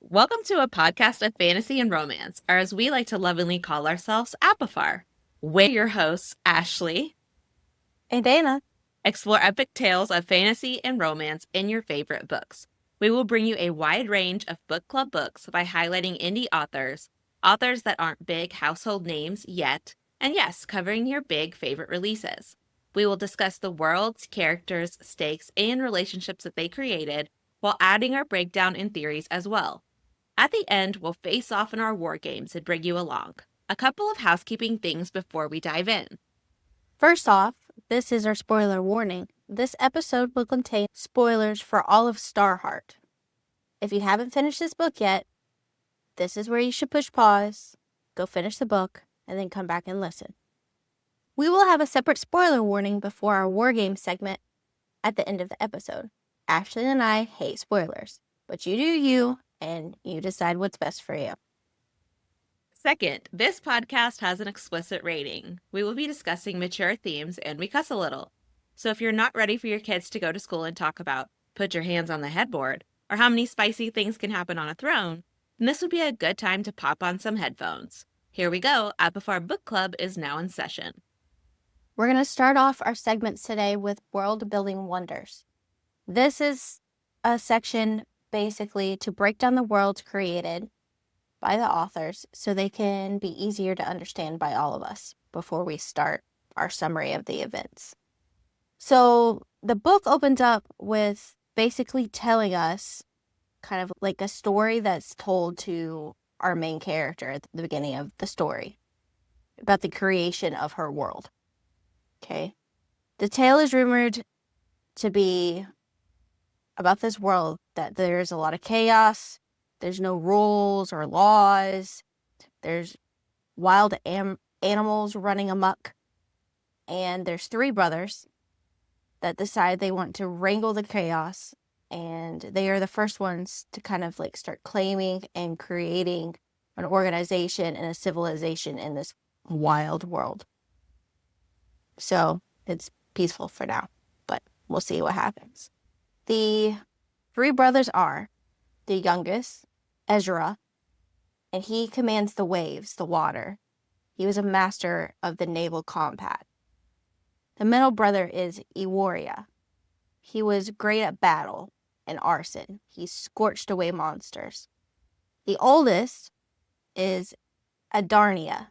Welcome to a podcast of fantasy and romance, or as we like to lovingly call ourselves, Apifar. We're your hosts, Ashley. Hey, Dana. Explore epic tales of fantasy and romance in your favorite books. We will bring you a wide range of book club books by highlighting indie authors, authors that aren't big household names yet, and yes, covering your big favorite releases. We will discuss the worlds, characters, stakes, and relationships that they created, while adding our breakdown and theories as well. At the end, we'll face off in our war games and bring you along. A couple of housekeeping things before we dive in. First off, this is our spoiler warning. This episode will contain spoilers for all of Starheart. If you haven't finished this book yet, this is where you should push pause, go finish the book, and then come back and listen. We will have a separate spoiler warning before our war game segment at the end of the episode. Ashley and I hate spoilers, but you do you, and you decide what's best for you. Second, this podcast has an explicit rating. We will be discussing mature themes and we cuss a little. So if you're not ready for your kids to go to school and talk about put your hands on the headboard or how many spicy things can happen on a throne, then this would be a good time to pop on some headphones. Here we go. Apifar Book Club is now in session. We're going to start off our segments today with Worldbuilding Wonders. This is a section basically to break down the worlds created by the authors so they can be easier to understand by all of us before we start our summary of the events. So the book opens up with basically telling us kind of like a story that's told to our main character at the beginning of the story about the creation of her world. Okay. The tale is rumored to be about this world that there's a lot of chaos, there's no rules or laws, there's wild animals running amok, and there's three brothers that decide they want to wrangle the chaos, and they are the first ones to kind of like start claiming and creating an organization and a civilization in this wild world. So it's peaceful for now, but we'll see what happens. The three brothers are the youngest, Ezra, and he commands the waves, the water. He was a master of the naval combat. The middle brother is Eworia. He was great at battle and arson. He scorched away monsters. The oldest is Adarnia.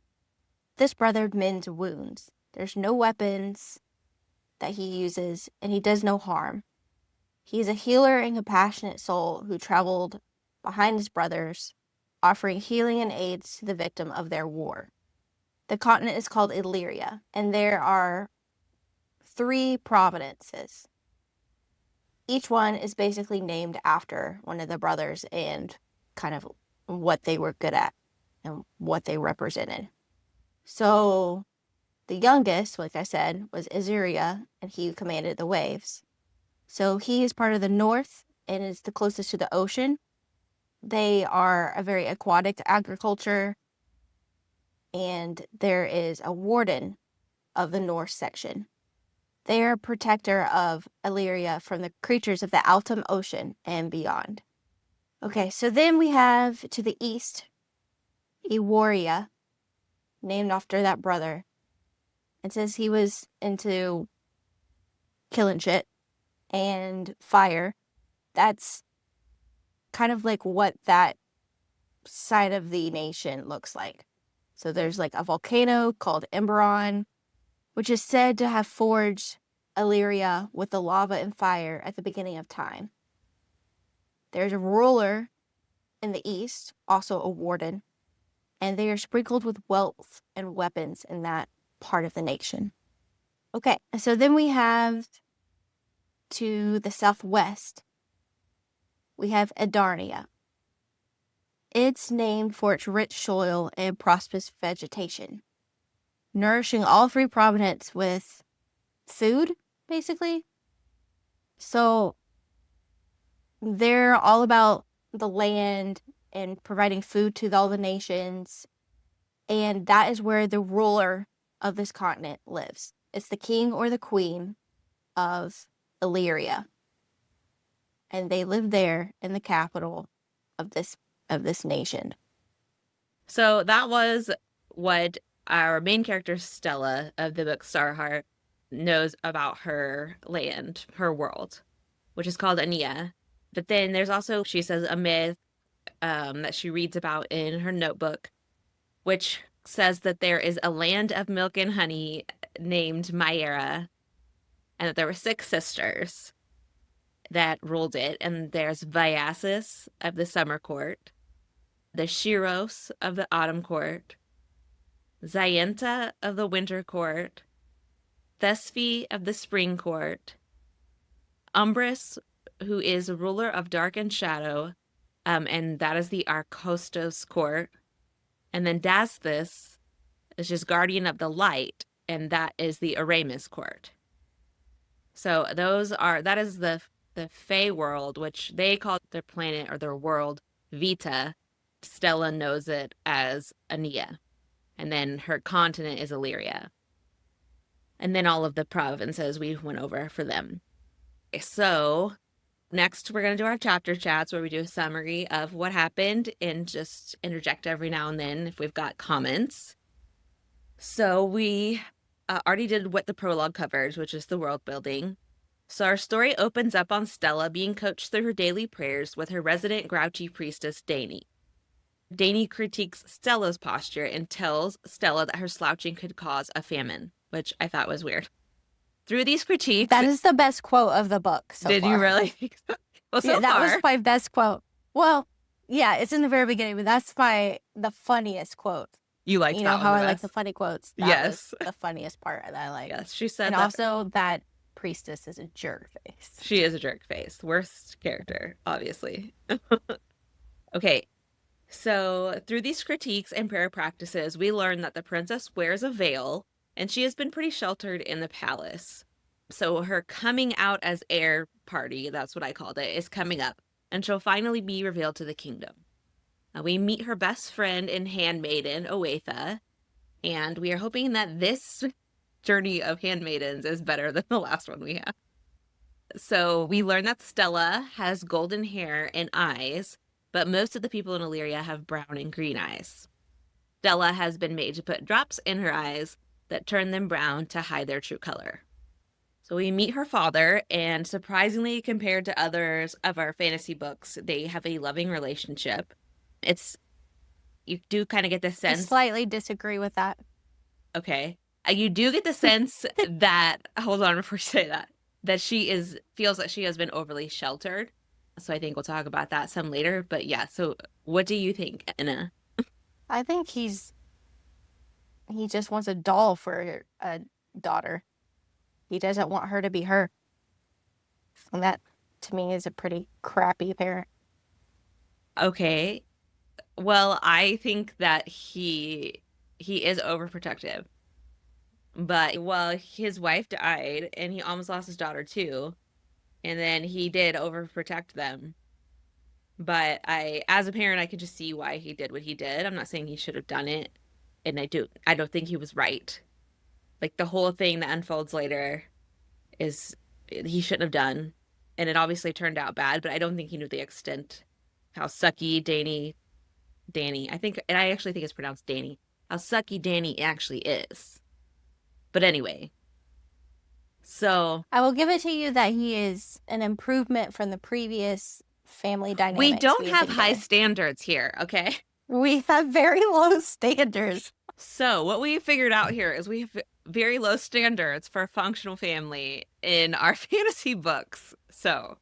This brother mends wounds. There's no weapons that he uses, and he does no harm. He's a healer and compassionate soul who traveled behind his brothers, offering healing and aids to the victim of their war. The continent is called Illyria, and there are 3 provinces. Each one is basically named after one of the brothers and kind of what they were good at and what they represented. So the youngest, like I said, was Azuria, and he commanded the waves. So he is part of the north and is the closest to the ocean. They are a very aquatic agriculture, and there is a warden of the north section. They are a protector of Illyria from the creatures of the Altum Ocean and beyond. Okay, so then we have to the east, Eworia, named after that brother. It says he was into killing shit and fire. That's kind of like what that side of the nation looks like. So there's like a volcano called Emberon, which is said to have forged Illyria with the lava and fire at the beginning of time. There's a ruler in the east, also a warden, and they are sprinkled with wealth and weapons in that part of the nation. Okay, so then we have to the southwest, we have Adarnia. It's named for its rich soil and prosperous vegetation, nourishing all 3 provinces with food, basically. So they're all about the land and providing food to all the nations. And that is where the ruler of this continent lives. It's the king or the queen of Illyria. And they live there in the capital of this of this nation. So that was what our main character, Stella, of the book Starheart, knows about her land, her world, which is called Ania. But then there's also, she says, a myth that she reads about in her notebook, which says that there is a land of milk and honey named Myera, and that there were 6 sisters that ruled it. And there's Vyasis of the summer court, the Shiros of the autumn court, Zayenta of the winter court, Thesphi of the spring court, Umbris, who is ruler of dark and shadow, and that is the Arcostos court, and then Dasthus is just guardian of the light, and that is the Aramis court. So that is the Fey world, which they call their planet or their world Vita. Stella knows it as Ania. And then her continent is Illyria. And then all of the provinces we went over for them. So next we're going to do our chapter chats where we do a summary of what happened and just interject every now and then if we've got comments. So we already did what the prologue covers, which is the world building. So our story opens up on Stella being coached through her daily prayers with her resident grouchy priestess, Dani. Dani critiques Stella's posture and tells Stella that her slouching could cause a famine, which I thought was weird. Through these critiques... That is the best quote of the book so Did far. you really? Well, so yeah, that far. was my best quote. Well, yeah, it's in the very beginning, but that's the funniest quote. You liked that that one how the I best? like the funny quotes. That Yes. was the funniest part that I like. Yes, she said and that. also that priestess is a jerk face. She is a jerk face. Worst character, obviously. Okay, so through these critiques and prayer practices, we learn that the princess wears a veil, and she has been pretty sheltered in the palace. So her coming out as heir party, that's what I called it, is coming up, and she'll finally be revealed to the kingdom. We meet her best friend and handmaiden, Oaitha, and we are hoping that this journey of handmaidens is better than the last one we had. So we learn that Stella has golden hair and eyes, but most of the people in Illyria have brown and green eyes. Stella has been made to put drops in her eyes that turn them brown to hide their true color. So we meet her father, and surprisingly, compared to others of our fantasy books, they have a loving relationship. You do kind of get the sense... I slightly disagree with that. Okay. You do get the sense that, hold on before you say that she feels that she has been overly sheltered. So I think we'll talk about that some later. But yeah, so what do you think, Anna? I think he just wants a doll for a daughter. He doesn't want her to be her. And that, to me, is a pretty crappy parent. Okay. Well, I think that he is overprotective. But, well, his wife died, and he almost lost his daughter, too. And then he did overprotect them. But as a parent, I can just see why he did what he did. I'm not saying he should have done it. And I don't think he was right. Like, the whole thing that unfolds later is he shouldn't have done. And it obviously turned out bad, but I don't think he knew the extent how sucky Dani, I actually think it's pronounced Dani, how sucky Dani actually is. But anyway, so... I will give it to you that he is an improvement from the previous family dynamics. We don't have high standards here, okay? We have very low standards. So what we figured out here is we have very low standards for a functional family in our fantasy books. So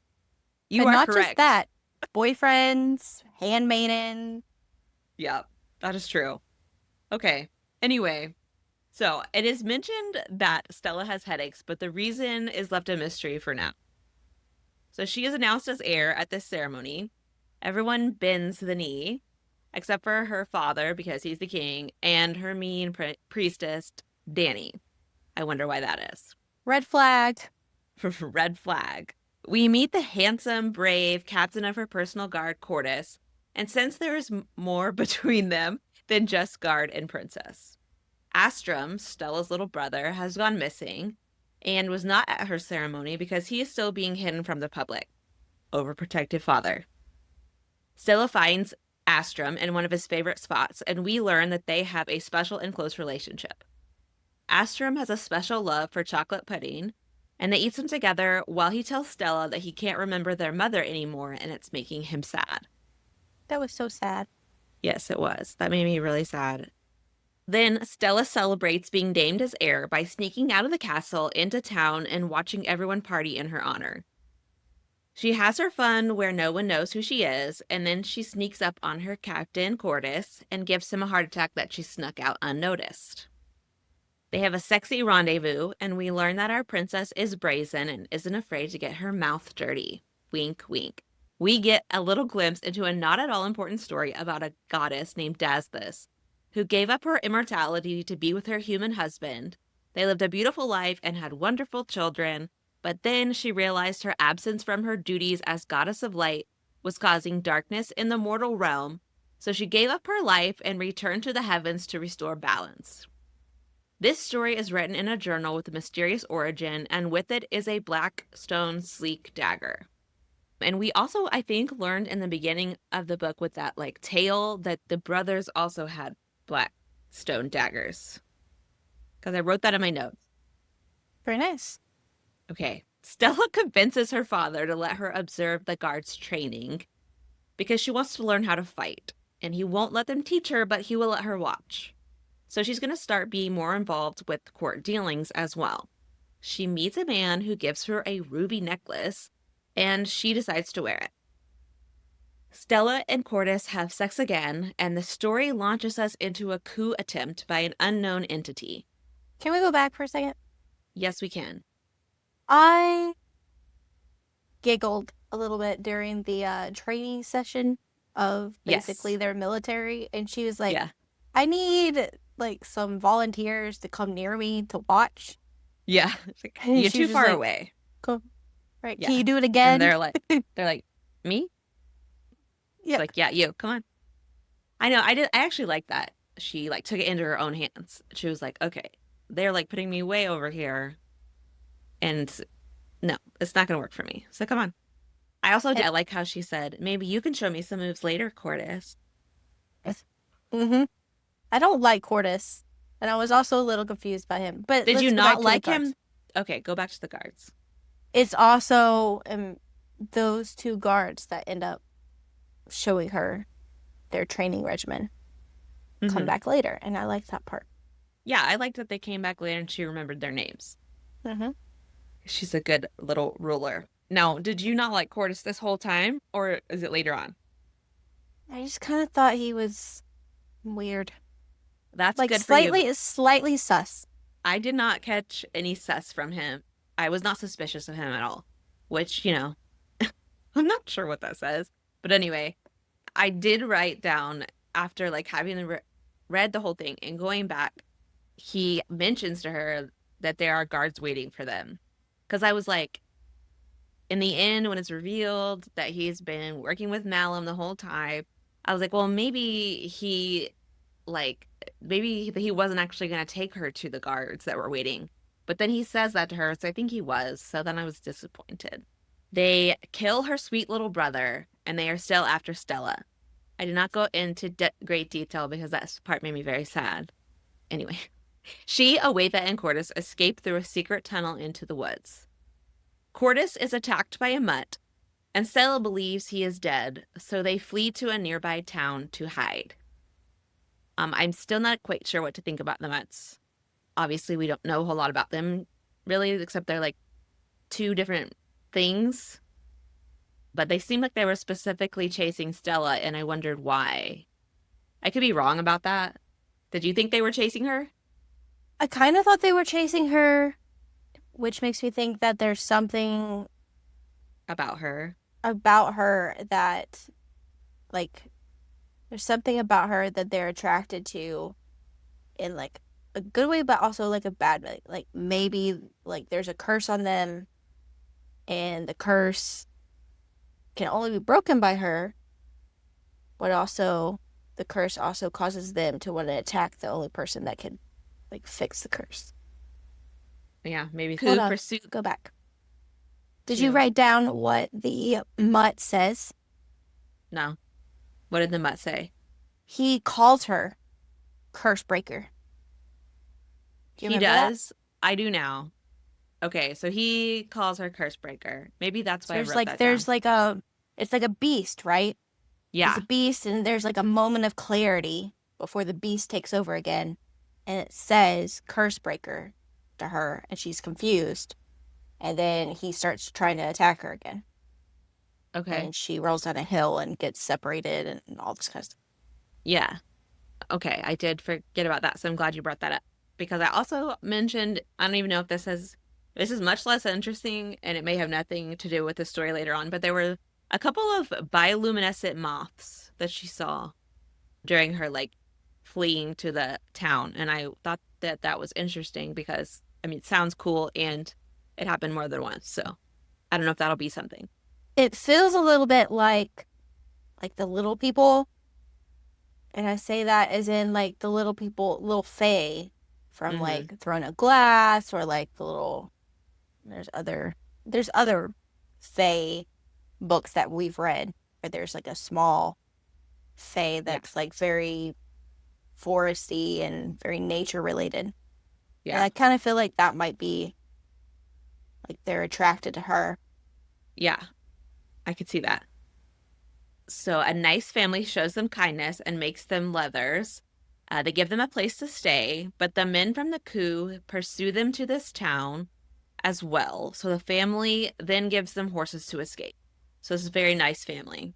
you but are not correct. Just that. Boyfriends, handmaiden. Yep, that is true. Okay. Anyway, so it is mentioned that Stella has headaches, but the reason is left a mystery for now. So she is announced as heir at this ceremony. Everyone bends the knee, except for her father, because he's the king, and her mean priestess, Dani. I wonder why that is. Red flag. Red flag. We meet the handsome, brave captain of her personal guard, Cordis, and sense there is more between them than just guard and princess. Astrum, Stella's little brother, has gone missing and was not at her ceremony because he is still being hidden from the public. Overprotective father. Stella finds Astrum in one of his favorite spots, and we learn that they have a special and close relationship. Astrum has a special love for chocolate pudding, and they eat some together while he tells Stella that he can't remember their mother anymore and it's making him sad. That was so sad. Yes, it was. That made me really sad. Then Stella celebrates being named as heir by sneaking out of the castle into town and watching everyone party in her honor. She has her fun where no one knows who she is, and then she sneaks up on her captain, Cordis, and gives him a heart attack that she snuck out unnoticed. They have a sexy rendezvous, and we learn that our princess is brazen and isn't afraid to get her mouth dirty. Wink, wink. We get a little glimpse into a not at all important story about a goddess named Dasthus, who gave up her immortality to be with her human husband. They lived a beautiful life and had wonderful children, but then she realized her absence from her duties as goddess of light was causing darkness in the mortal realm, so she gave up her life and returned to the heavens to restore balance. This story is written in a journal with a mysterious origin, and with it is a black stone sleek dagger. And we also, I think, learned in the beginning of the book with that like tale that the brothers also had black stone daggers. Because I wrote that in my notes. Very nice. Okay. Stella convinces her father to let her observe the guards' training because she wants to learn how to fight. And he won't let them teach her, but he will let her watch. So she's going to start being more involved with court dealings as well. She meets a man who gives her a ruby necklace, and she decides to wear it. Stella and Cordis have sex again, and the story launches us into a coup attempt by an unknown entity. Can we go back for a second? Yes, we can. I giggled a little bit during the training session of basically their military, and she was like, Yeah. I need like some volunteers to come near me to watch. Yeah. Like, you're too far away. Go. Right. Yeah. Can you do it again? And they're like, me? Yeah. Like, yeah, you, come on. I know, I actually like that. She like took it into her own hands. She was like, okay, they're like putting me way over here. And no, it's not gonna work for me. So come on. I also I like how she said, maybe you can show me some moves later, Cordis. Mm-hmm. I don't like Cordis. And I was also a little confused by him. But did you not like him? Okay, go back to the guards. It's also those two guards that end up showing her their training regimen come back later, and I like that part. Yeah, I liked that they came back later and she remembered their names. She's a good little ruler. Now, did you not like Cordis this whole time, or is it later on? I just kind of thought he was weird. That's like good for you. Slightly sus. I did not catch any sus from him. I was not suspicious of him at all, which, you know, I'm not sure what that says. But anyway, I did write down after like having read the whole thing and going back, he mentions to her that there are guards waiting for them. Because I was like, in the end, when it's revealed that he's been working with Malum the whole time, I was like, well, maybe he wasn't actually going to take her to the guards that were waiting. But then he says that to her, so I think he was. So then I was disappointed. They kill her sweet little brother, and they are still after Stella. I did not go into great detail because that part made me very sad. Anyway, she, Aoife, and Cordis escape through a secret tunnel into the woods. Cordis is attacked by a mutt, and Stella believes he is dead, so they flee to a nearby town to hide. I'm still not quite sure what to think about the mutts. Obviously, we don't know a whole lot about them, really, except they're like two different things. But they seem like they were specifically chasing Stella, and I wondered why. I could be wrong about that. Did you think they were chasing her? I kind of thought they were chasing her, which makes me think that there's something about her that, like, there's something about her that they're attracted to in, like, a good way, but also, like, a bad way. Like, maybe, like, there's a curse on them, and the curse can only be broken by her, but also the curse also causes them to want to attack the only person that can, like, fix the curse. Yeah, maybe. Hold on. Go back. Did you write down what the mutt says? No. What did the mutt say? He calls her curse breaker. Do you He remember that? does. I do now. Okay, so he calls her curse breaker. Maybe that's So why I wrote that there's down. like a it's like a beast, right? He's a Yeah. beast, and there's like a moment of clarity before the beast takes over again, and it says curse breaker to her, and she's confused, and then he starts trying to attack her again, Okay. and she rolls down a hill and gets separated and all this kind of stuff. Yeah. Okay, I did forget about that, so I'm glad you brought that up because I also mentioned I don't even know if this is much less interesting and it may have nothing to do with the story later on, but there were a couple of bioluminescent moths that she saw during her like fleeing to the town, and I thought that that was interesting because I mean it sounds cool and it happened more than once, so I don't know if that'll be something. It feels a little bit like the little people, and I say that as in like the little people, little fae from Mm-hmm. like Throne of Glass, or like the little there's other fae books that we've read where there's like a small fae Yeah. that's like very foresty and very nature related. And Yeah. I kind of feel like that might be like they're attracted to her. Yeah. I could see that. So a nice family shows them kindness and makes them leathers. They give them a place to stay, but the men from the coup pursue them to this town as well. So the family then gives them horses to escape. So this is a very nice family.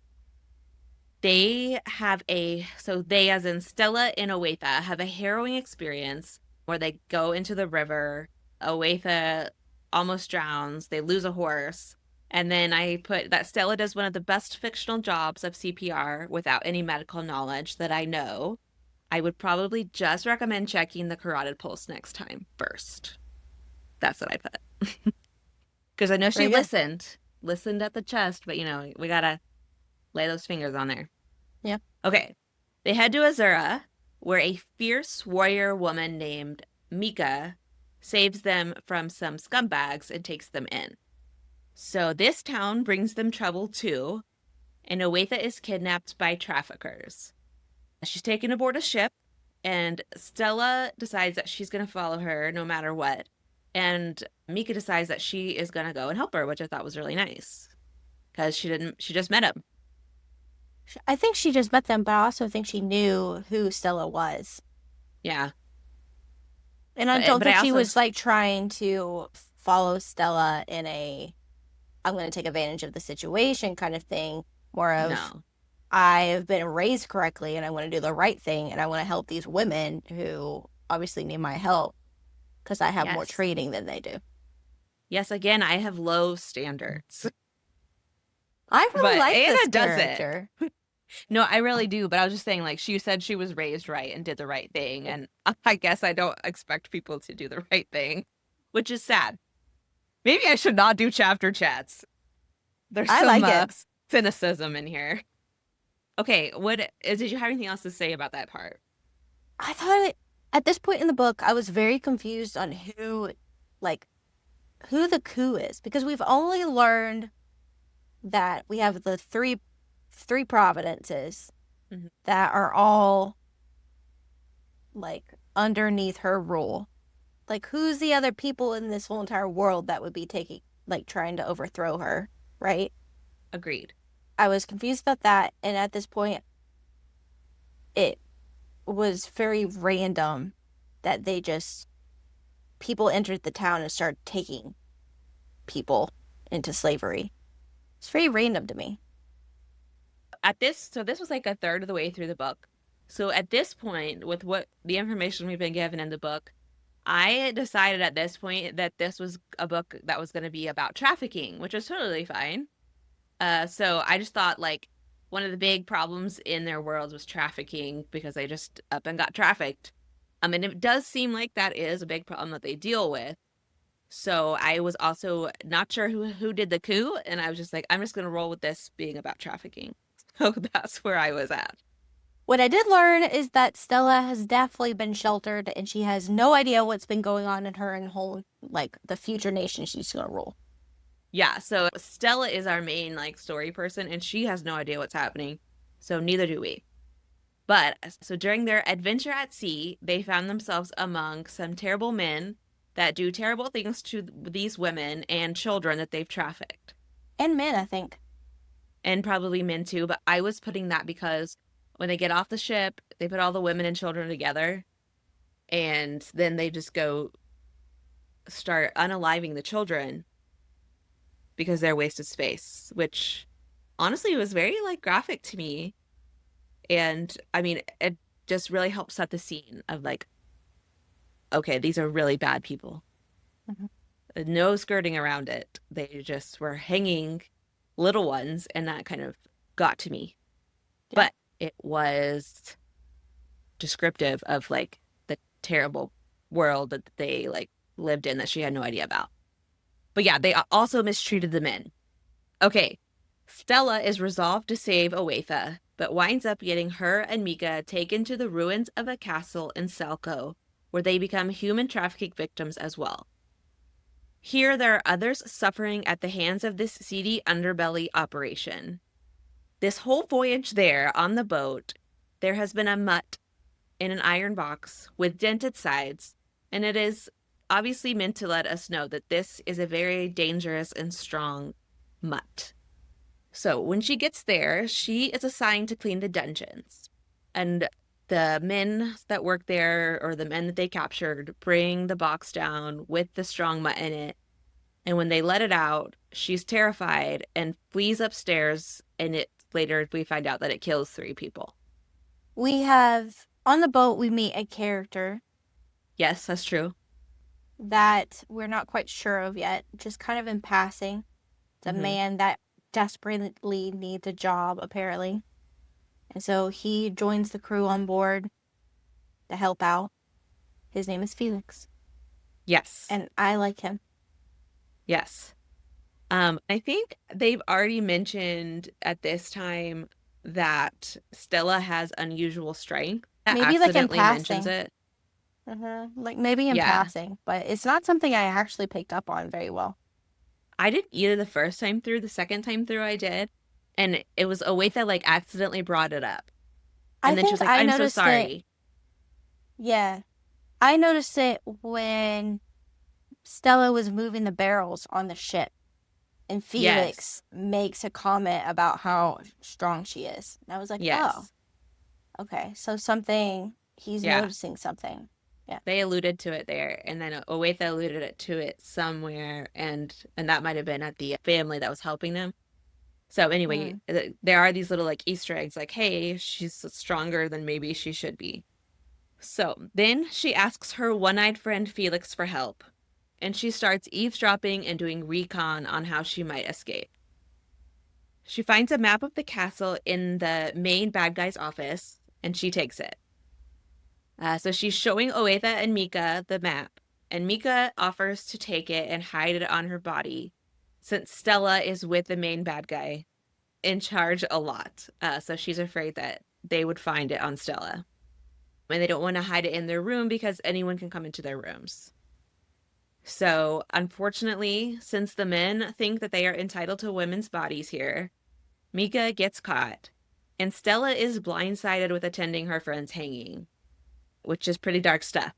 They as in Stella and Owaitha have a harrowing experience where they go into the river. Owaitha almost drowns. They lose a horse. And then I put that Stella does one of the best fictional jobs of CPR without any medical knowledge that I know. I would probably just recommend checking the carotid pulse next time first. That's what I put. Because I know she Very good. listened at the chest, but we gotta lay those fingers on there. Yeah. Okay. They head to Azura, where a fierce warrior woman named Mika saves them from some scumbags and takes them in. So this town brings them trouble too, and Owaitha is kidnapped by traffickers. She's taken aboard a ship, and Stella decides that she's going to follow her no matter what. And Mika decides that she is going to go and help her, which I thought was really nice because she just met him. I think she just met them, but I also think she knew who Stella was. Yeah. And I But don't but I think she also was like trying to follow Stella in a I'm going to take advantage of the situation kind of thing. More of no. I've been raised correctly and I want to do the right thing and I want to help these women who obviously need my help because I have more Yes. training than they do. Yes, again, I have low standards. I really But like Anna this does it. character. No, I really do. But I was just saying, like, she said she was raised right and did the right thing. And I guess I don't expect people to do the right thing, which is sad. Maybe I should not do chapter chats. There's I some like it. cynicism in here. Okay, did you have anything else to say about that part? I thought at this point in the book, I was very confused on like, who the coup is because we've only learned that we have the three providences Mhm. that are all like underneath her rule. Like, who's the other people in this whole entire world that would be taking, like, trying to overthrow her, right? Agreed. I was confused about that. And at this point, it was very random that people entered the town and started taking people into slavery. It's very random to me. So this was like a third of the way through the book. So at this point, with what the information we've been given in the book, I decided at this point that this was a book that was going to be about trafficking, which is totally fine. So I just thought like one of the big problems in their world was trafficking because they just up and got trafficked. And it does seem like that is a big problem that they deal with. So I was also not sure who did the coup, and I was just like, I'm just gonna roll with this being about trafficking. So that's where I was at. What I did learn is that Stella has definitely been sheltered and she has no idea what's been going on in her and whole, like, the future nation she's going to rule. Yeah, so Stella is our main like story person, and she has no idea what's happening. So neither do we. But so during their adventure at sea, they found themselves among some terrible men that do terrible things to these women and children that they've trafficked. And men, I think. And probably men too, but I was putting that because when they get off the ship, they put all the women and children together and then they just go start unaliving the children because they're wasted space, which honestly was very like graphic to me. And I mean, it just really helped set the scene of like, okay, these are really bad people. Mm-hmm. No skirting around it. They just were hanging little ones, and that kind of got to me. Yeah. But it was descriptive of like the terrible world that they like lived in that she had no idea about. But yeah, they also mistreated the men. Okay, Stella is resolved to save Owaitha, but winds up getting her and Mika taken to the ruins of a castle in Selco, where they become human trafficking victims as well. Here, there are others suffering at the hands of this seedy underbelly operation. This whole voyage there on the boat, there has been a mutt in an iron box with dented sides, and it is obviously meant to let us know that this is a very dangerous and strong mutt. So when she gets there, she is assigned to clean the dungeons. And the men that work there, or the men that they captured, bring the box down with the strong mutt in it. And when they let it out, she's terrified and flees upstairs. And it later we find out that it kills 3 people. We have, on the boat, we meet a character Yes, that's true. that we're not quite sure of yet, just kind of in passing. It's a man that desperately needs a job, apparently. And so he joins the crew on board to help out. His name is Felix. Yes. And I like him. Yes. I think they've already mentioned at this time that Stella has unusual strength. That Maybe like in accidentally mentions passing. it. Like maybe in Yeah. passing, but it's not something I actually picked up on very well. I didn't either the first time through. The second time through, I did. And it was a way that like accidentally brought it up. I And then she think was like, I I'm so noticed it. sorry. Yeah. I noticed it when Stella was moving the barrels on the ship and Yes. Felix makes a comment about how strong she is. And I was like, oh, Yes. okay. So something, he's Yeah. noticing something. Yeah. They alluded to it there. And then Owaitha alluded it to it somewhere. And that might have been at the family that was helping them. So anyway, Mm. there are these little like Easter eggs like, hey, she's stronger than maybe she should be. So then she asks her one-eyed friend Felix for help, and she starts eavesdropping and doing recon on how she might escape. She finds a map of the castle in the main bad guy's office, and she takes it. So she's showing Oetha and Mika the map, and Mika offers to take it and hide it on her body, since Stella is with the main bad guy in charge a lot. So she's afraid that they would find it on Stella. And they don't want to hide it in their room because anyone can come into their rooms. So, unfortunately, since the men think that they are entitled to women's bodies here, Mika gets caught, and Stella is blindsided with attending her friend's hanging, which is pretty dark stuff.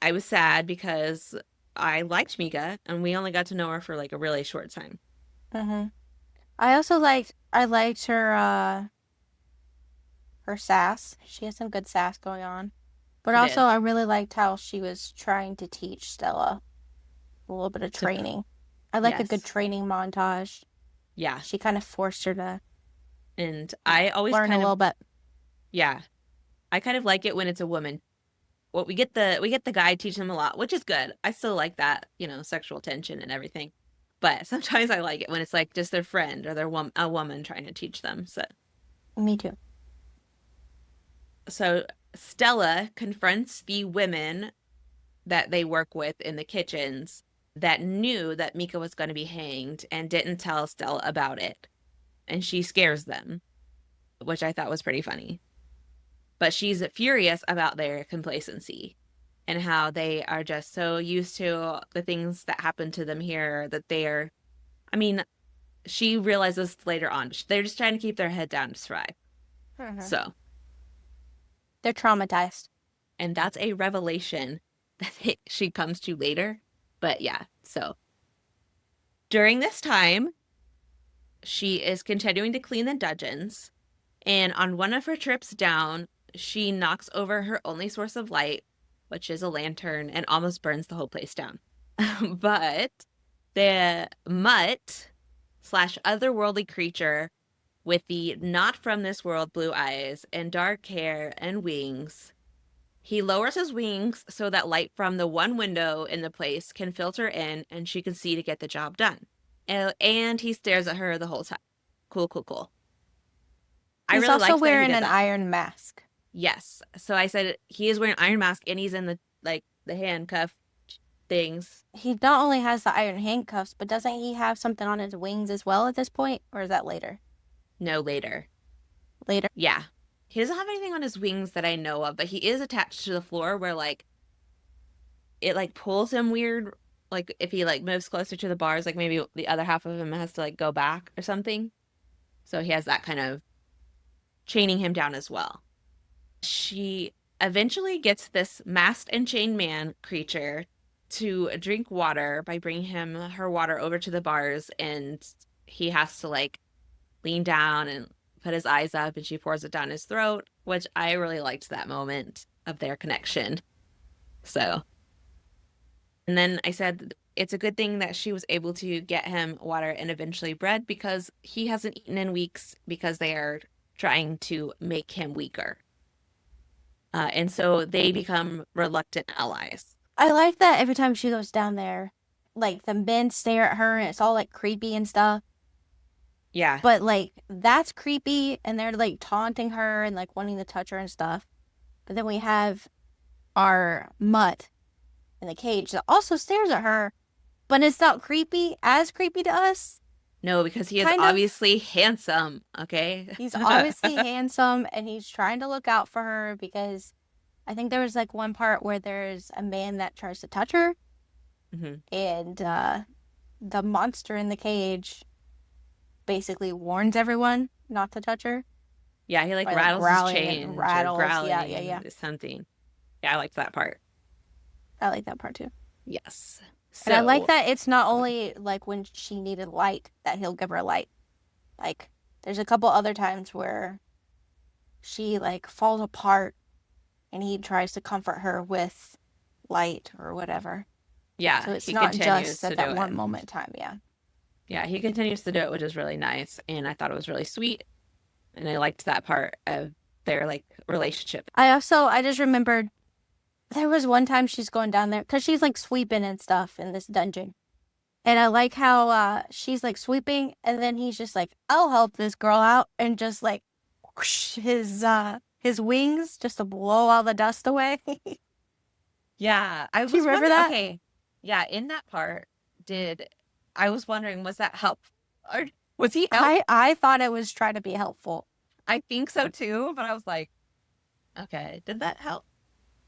I was sad because I liked Mika, and we only got to know her for like a really short time. Mm-hmm. I liked her sass. She has some good sass going on. But She also did. I really liked how she was trying to teach Stella a little bit of To, training. I like a good yes. training montage. Yeah. She kind of forced her to And I always learn a kind of, little bit. yeah, I kind of like it when it's a woman. Well, we get the guy teaching them a lot, which is good. I still like that, sexual tension and everything. But sometimes I like it when it's like just their friend or a woman trying to teach them. Me too. So Stella confronts the women that they work with in the kitchens that knew that Mika was going to be hanged and didn't tell Stella about it. And she scares them, which I thought was pretty funny. But she's furious about their complacency and how they are just so used to the things that happen to them here that I mean, she realizes later on. They're just trying to keep their head down to survive. Mhm. So, They're traumatized. and that's a revelation that she comes to later. But yeah, so during this time, she is continuing to clean the dungeons. And on one of her trips down, she knocks over her only source of light, which is a lantern, and almost burns the whole place down. But the mutt slash otherworldly creature with the not from this world blue eyes and dark hair and wings, he lowers his wings so that light from the one window in the place can filter in and she can see to get the job done. And he stares at her the whole time. Cool, cool, cool. I He's really also liked that he wearing did an that. iron mask. Yes. So I said he is wearing an iron mask and he's in the handcuff things. He not only has the iron handcuffs, but doesn't he have something on his wings as well at this point? Or is that later? No, later. Later. Yeah. He doesn't have anything on his wings that I know of, but he is attached to the floor where like it like pulls him weird. Like if he like moves closer to the bars, like maybe the other half of him has to like go back or something. So he has that kind of chaining him down as well. She eventually gets this masked and chained man creature to drink water by bringing him her water over to the bars, and he has to like lean down and put his eyes up, and she pours it down his throat, which I really liked that moment of their connection. So, and then I said it's a good thing that she was able to get him water and eventually bread because he hasn't eaten in weeks because they are trying to make him weaker. And so they become reluctant allies. I like that every time she goes down there, like the men stare at her and it's all like creepy and stuff. Yeah. But like that's creepy and they're like taunting her and like wanting to touch her and stuff. But then we have our mutt in the cage that also stares at her, but it's not as creepy to us. No, because he is Kind of. obviously handsome. Okay. He's obviously handsome and he's trying to look out for her because I think there was like one part where there's a man that tries to touch her hmm and the monster in the cage basically warns everyone not to touch her Yeah, he like by like rattles his growling and chains or rattles. Yeah, yeah, growling yeah. or something. Yeah, I liked that part. I like that part too. Yes. And I like So, that it's not only like when she needed light that he'll give her light. Like there's a couple other times where she like falls apart and he tries to comfort her with light or whatever. So yeah, it's he not continues just to at do that it. one moment in time. Yeah. Yeah, he continues to do it, which is really nice. And I thought it was really sweet. And I liked that part of their like relationship. I just remembered there was one time she's going down there because she's like sweeping and stuff in this dungeon. And I like how she's like sweeping and then he's just like, I'll help this girl out and just like whoosh, his wings just to blow all the dust away. Do Yeah, I you was remember wondering, that? okay, yeah, in that part, did I was wondering, was that help or was he help? I thought it was trying to be helpful. I think so too, but I was like, okay, did that help?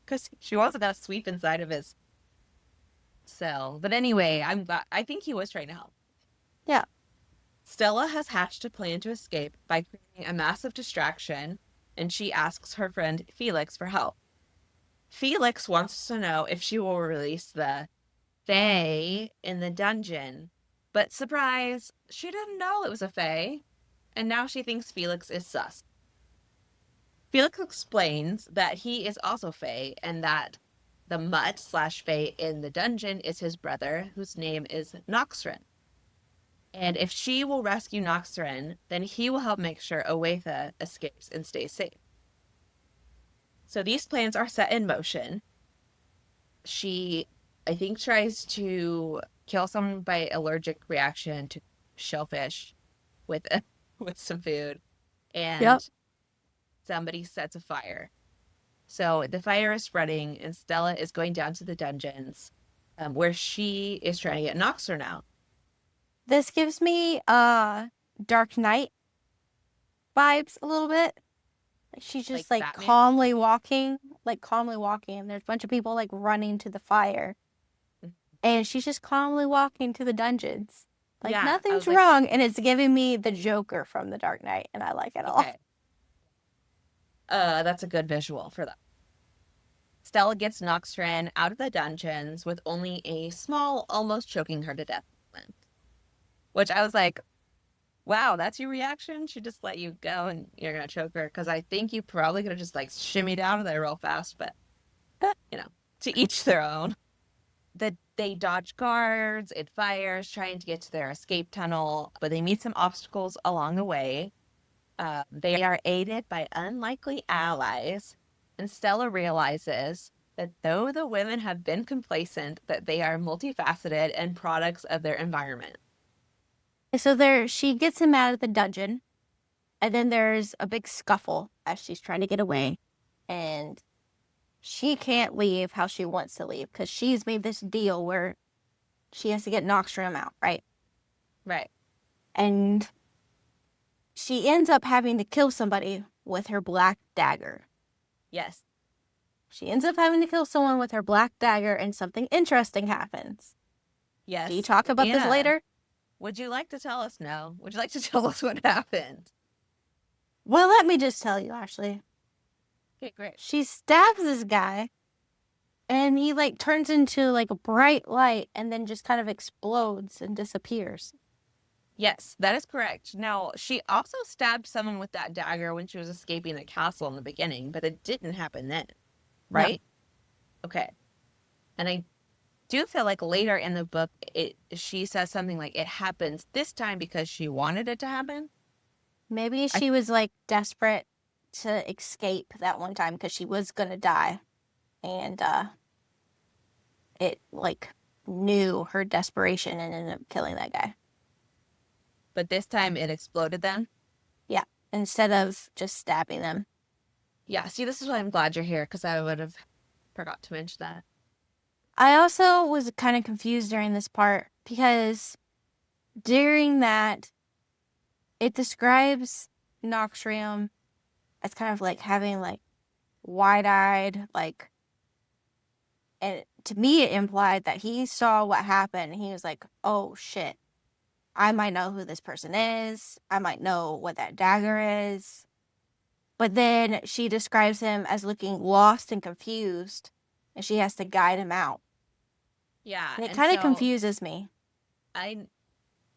Because she wasn't that sweep inside of his cell. But anyway, I think he was trying to help. Yeah. Stella has hatched a plan to escape by creating a massive distraction, and she asks her friend Felix for help. Felix wants to know if she will release the Fae in the dungeon. But surprise, she didn't know it was a Fae, and now she thinks Felix is sus. Felix explains that he is also Fae and that the mutt slash Fae in the dungeon is his brother, whose name is Noxrin. And if she will rescue Noxrin, then he will help make sure Oatha escapes and stays safe. So these plans are set in motion. She, I think, tries to kill someone by allergic reaction to shellfish with with some food, Yep. and somebody sets a fire. So the fire is spreading, and Stella is going down to the dungeons, where she is trying to get Noxer now. This gives me Dark Knight vibes a little bit. Like she's Like just like Batman. calmly walking, and there's a bunch of people like running to the fire. And she's just calmly walking to the dungeons. Like, Yeah, I nothing's was like, wrong. And it's giving me the Joker from The Dark Knight, and I like it a lot. okay, that's a good visual for that. Stella gets Noxtran out of the dungeons with only a small, almost choking her to death moment, which I was like, wow, that's your reaction? She just let you go and you're gonna choke her? Because I think you probably could have just like shimmied out of there real fast, but you know, to each their own. They dodge guards, it fires, trying to get to their escape tunnel, but they meet some obstacles along the way. They are aided by unlikely allies, and Stella realizes that though the women have been complacent, that they are multifaceted and products of their environment. So she gets him out of the dungeon, and then there's a big scuffle as she's trying to get away. And she can't leave how she wants to leave because she's made this deal where she has to get Noxtram out, right? Right. And she ends up having to kill somebody with her black dagger. Yes. She ends up having to kill someone with her black dagger, and something interesting happens. Do you Yes. talk about this Anna, later? would you like to tell us now? Would you like to tell us what happened? Well, let me just tell you, Ashley. Okay, great. She stabs this guy, and he like turns into like a bright light and then just kind of explodes and disappears. Yes, that is correct. Now, she also stabbed someone with that dagger when she was escaping the castle in the beginning, but it didn't happen then, No. right? Okay. And I do feel like later in the book, she says something like it happens this time because she wanted it to happen. Maybe I she was like desperate to escape that one time because she was gonna die. And it like knew her desperation and ended up killing that guy. But this time it exploded then. Yeah. Instead of just stabbing them. Yeah, see, this is why I'm glad you're here because I would have forgot to mention that. I also was kind of confused during this part because during that it describes Noxrium as kind of like having like wide-eyed, like, and to me it implied that he saw what happened and he was like, oh shit, I might know who this person is, I might know what that dagger is. But then she describes him as looking lost and confused, and she has to guide him out, Yeah, and it and kind of so confuses me. I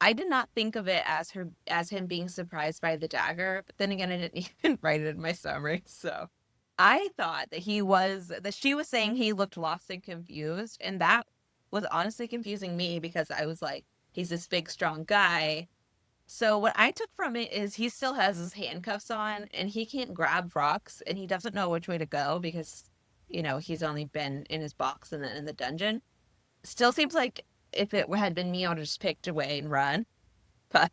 I did not think of it as him being surprised by the dagger, but then again, I didn't even write it in my summary. So I thought that she was saying he looked lost and confused, and that was honestly confusing me because I was like, he's this big, strong guy. So what I took from it is he still has his handcuffs on and he can't grab rocks and he doesn't know which way to go because, he's only been in his box and then in the dungeon. Still seems like if it had been me, I would have just picked away and run. But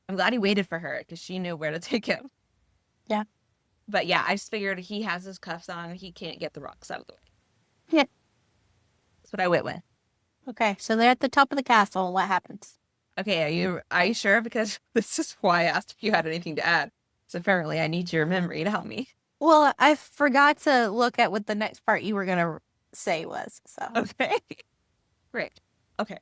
I'm glad he waited for her because she knew where to take him. Yeah. But yeah, I just figured he has his cuffs on. He can't get the rocks out of the way. Yeah. That's what I went with. Okay, so they're at the top of the castle, and what happens? Okay, are you sure? Because this is why I asked if you had anything to add. So apparently I need your memory to help me. Well, I forgot to look at what the next part you were gonna say was, so. Okay. Great. Okay.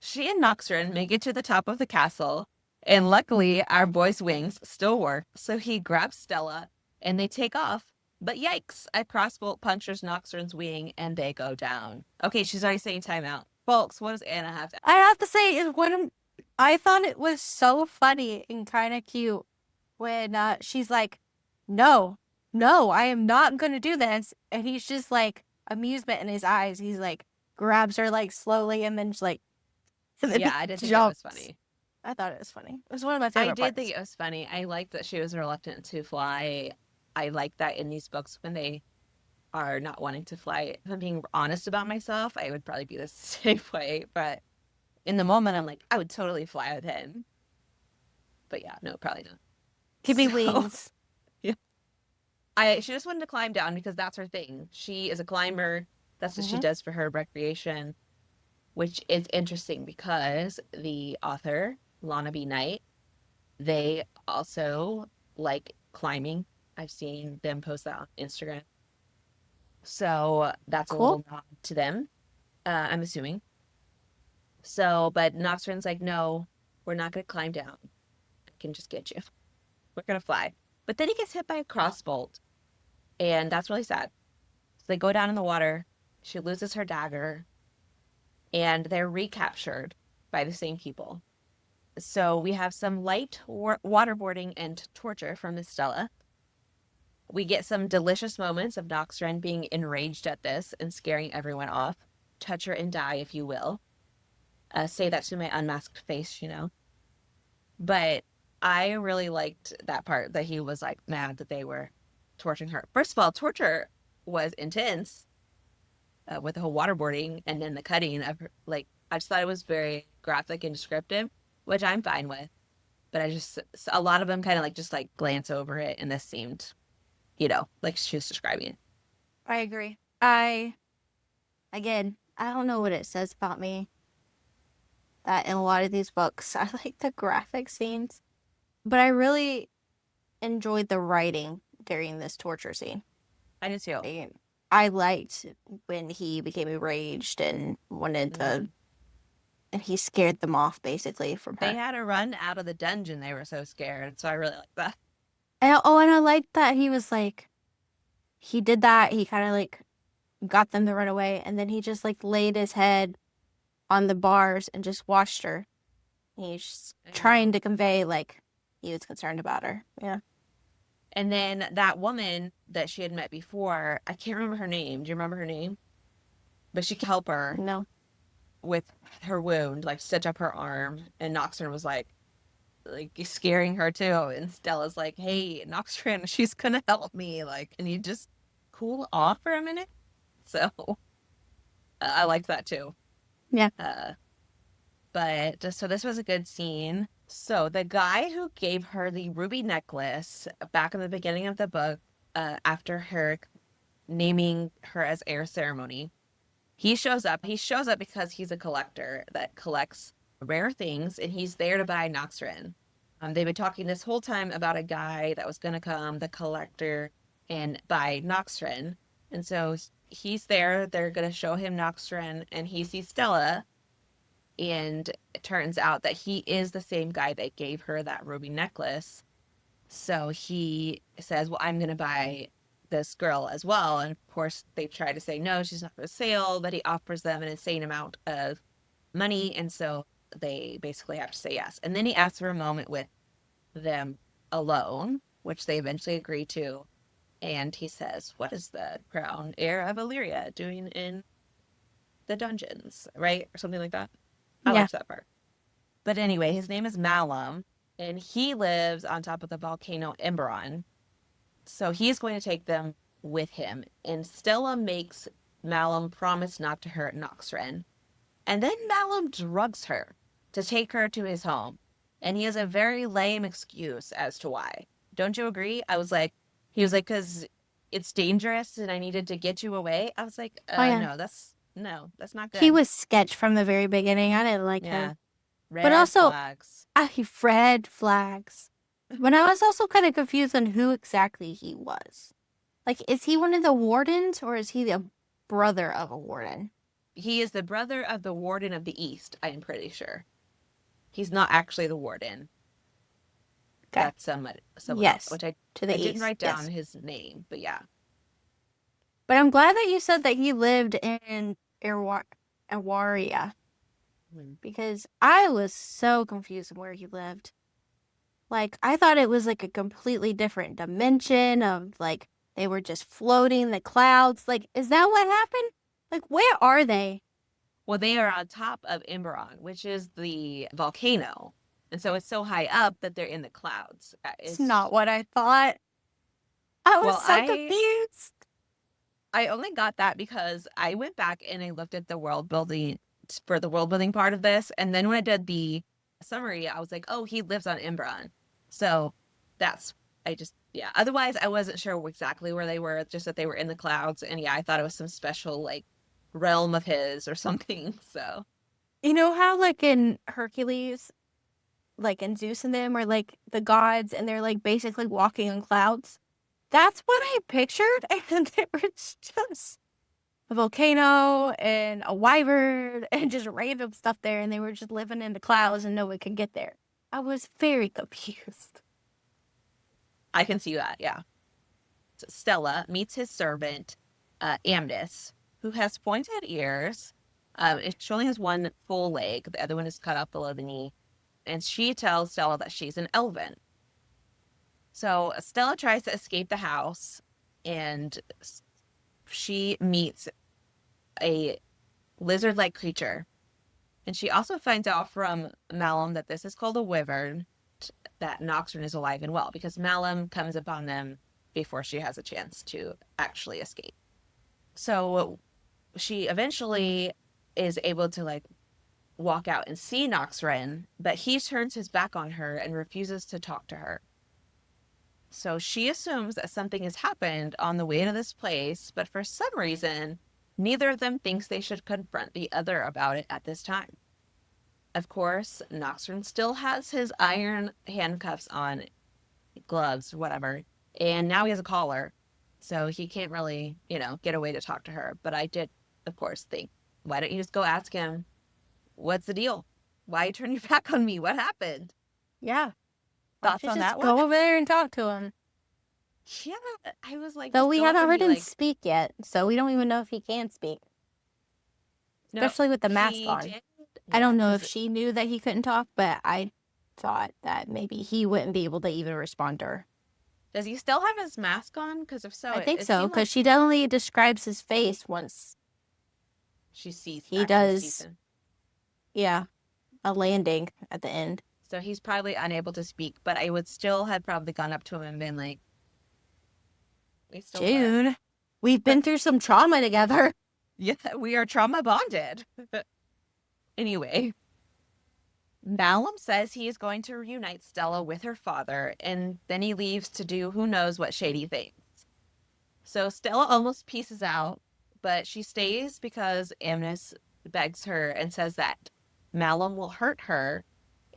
She and Noxrin make it to the top of the castle, and luckily our boy's wings still work, so he grabs Stella and they take off. But yikes, a crossbolt punctures Noxrin's wing and they go down. Okay, she's already saying timeout. Folks, what does Anna have to I have to say, I thought it was so funny and kind of cute when she's like, no, no, I am not going to do this. And he's just like, amusement in his eyes. He's like, grabs her like slowly and then just like, and then Yeah, he I did think that was jumps. funny. I thought it was funny. It was one of my I favorite did parts. think it was funny. I liked that she was reluctant to fly. I like that in these books when they are not wanting to fly. If I'm being honest about myself, I would probably be the same way. But in the moment, I'm like, I would totally fly with him. But yeah, no, probably not. Give me So wings. yeah, she just wanted to climb down because that's her thing. She is a climber. That's what she Mm-hmm. does for her recreation, which is interesting because the author Lana B Knight, they also like climbing. I've seen them post that on Instagram. So that's a Cool. little nod to them, I'm assuming. So, but Noxren's like, no, we're not going to climb down. I can just get you. We're going to fly. But then he gets hit by a crossbolt, and that's really sad. So they go down in the water. She loses her dagger, and they're recaptured by the same people. So we have some light waterboarding and torture from Miss Stella. We get some delicious moments of Noxren being enraged at this and scaring everyone off. Touch her and die, if you will. Say that to my unmasked face, you know. But I really liked that part that he was like mad that they were torturing her. First of all, torture was intense with the whole waterboarding and then the cutting of her. Like, I just thought it was very graphic and descriptive, which I'm fine with. But a lot of them kind of like just like glance over it, and this seemed, like she was describing it. I agree. Again, I don't know what it says about me that in a lot of these books, I like the graphic scenes, but I really enjoyed the writing during this torture scene. I did too. I liked when he became enraged and wanted to, and he scared them off basically from her. They had to run out of the dungeon. They were so scared. So I really like that. And I liked that he was like, he did that. He kind of like got them to run away, and then he just like laid his head on the bars and just watched her. He's just trying to convey like he was concerned about her. Yeah. And then that woman that she had met before, I can't remember her name. Do you remember her name? But she could help her No. with her wound, like stitch up her arm. And Noxren was like scaring her too. And Stella's like, "Hey, Noxren, she's gonna help me." Like, and you just cool off for a minute. So I liked that too. Yeah. But so this was a good scene. So the guy who gave her the ruby necklace back in the beginning of the book, after her naming her as heir ceremony, he shows up. He shows up because he's a collector that collects rare things, and he's there to buy Noxren. They've been talking this whole time about a guy that was going to come, the collector, and buy Noxren. And so he's there. They're going to show him Noxren, and he sees Stella. And it turns out that he is the same guy that gave her that ruby necklace. So he says, well, I'm going to buy this girl as well. And of course, they try to say, no, she's not for sale, but he offers them an insane amount of money. And so they basically have to say yes. And then he asks for a moment with them alone, which they eventually agree to. And he says, what is the crown heir of Illyria doing in the dungeons, right? Or something like that. I Yeah. liked that part. But anyway, his name is Malum, and he lives on top of the volcano Emberon. So he's going to take them with him. And Stella makes Malum promise not to hurt Noxren. And then Malum drugs her to take her to his home. And he has a very lame excuse as to why. Don't you agree? He was like, because it's dangerous and I needed to get you away. I was like, Yeah. no, that's not good. He was sketch from the very beginning. I didn't like him. Red flags. Red flags. But I was also kind of confused on who exactly he was. Like, is he one of the wardens or is he the brother of a warden? He is the brother of the warden of the East, I am pretty sure. He's not actually the warden. Okay. That's someone else, which I didn't write down his name, but yeah. But I'm glad that you said that he lived in Awaria. Because I was so confused on where he lived. Like, I thought it was like a completely different dimension of like they were just floating in the clouds. Like, is that what happened? Like, where are they? Well, they are on top of Emberon, which is the volcano. And so it's so high up that they're in the clouds. It's not what I thought. I was so confused. I only got that because I went back and I looked at the world building for the world building part of this. And then when I did the summary, I was like, oh, he lives on Emberon. So Otherwise, I wasn't sure exactly where they were, just that they were in the clouds. And yeah, I thought it was some special like realm of his or something. So, you know how like in Hercules, like in Zeus and them are like the gods and they're like basically walking on clouds? That's what I pictured. And it was just a volcano and a wyvern and just random stuff there, and they were just living in the clouds and no one could get there. I was very confused. I can see that, yeah. So Stella meets his servant, Amnis, who has pointed ears. She only has one full leg, the other one is cut off below the knee. And she tells Stella that she's an elven. So Stella tries to escape the house, and she meets a lizard like creature. And she also finds out from Malum that this is called a wyvern, that Nocturne is alive and well, because Malum comes upon them before she has a chance to actually escape. So she eventually is able to like walk out and see Noxren, but he turns his back on her and refuses to talk to her. So she assumes that something has happened on the way to this place, but for some reason, neither of them thinks they should confront the other about it at this time. Of course, Noxren still has his iron handcuffs on, gloves, whatever, and now he has a collar, so he can't really, get away to talk to her. But I did, of course, think, why don't you just go ask him, what's the deal? Why you turn your back on me? What happened? Yeah. Thoughts on Just that one? go over there and talk to him. Yeah, I was like, Though just we go up haven't and heard be him like, speak yet, so we don't even know if he can speak. no, Especially with the mask he on. did. I Yeah, don't know if because she knew that he couldn't talk, but I thought that maybe he wouldn't be able to even respond to her. does he still have his mask on? Because if so, I think it so, seemed because like she definitely describes his face once she he actually sees does, him. yeah, a landing at the end. So he's probably unable to speak, but I would still have probably gone up to him and been like, we still there? Dude, we've been through some trauma together. Yeah, we are trauma bonded. Anyway, Malum says he is going to reunite Stella with her father, and then he leaves to do who knows what shady things. So Stella almost pieces out, but she stays because Amnis begs her and says that Malum will hurt her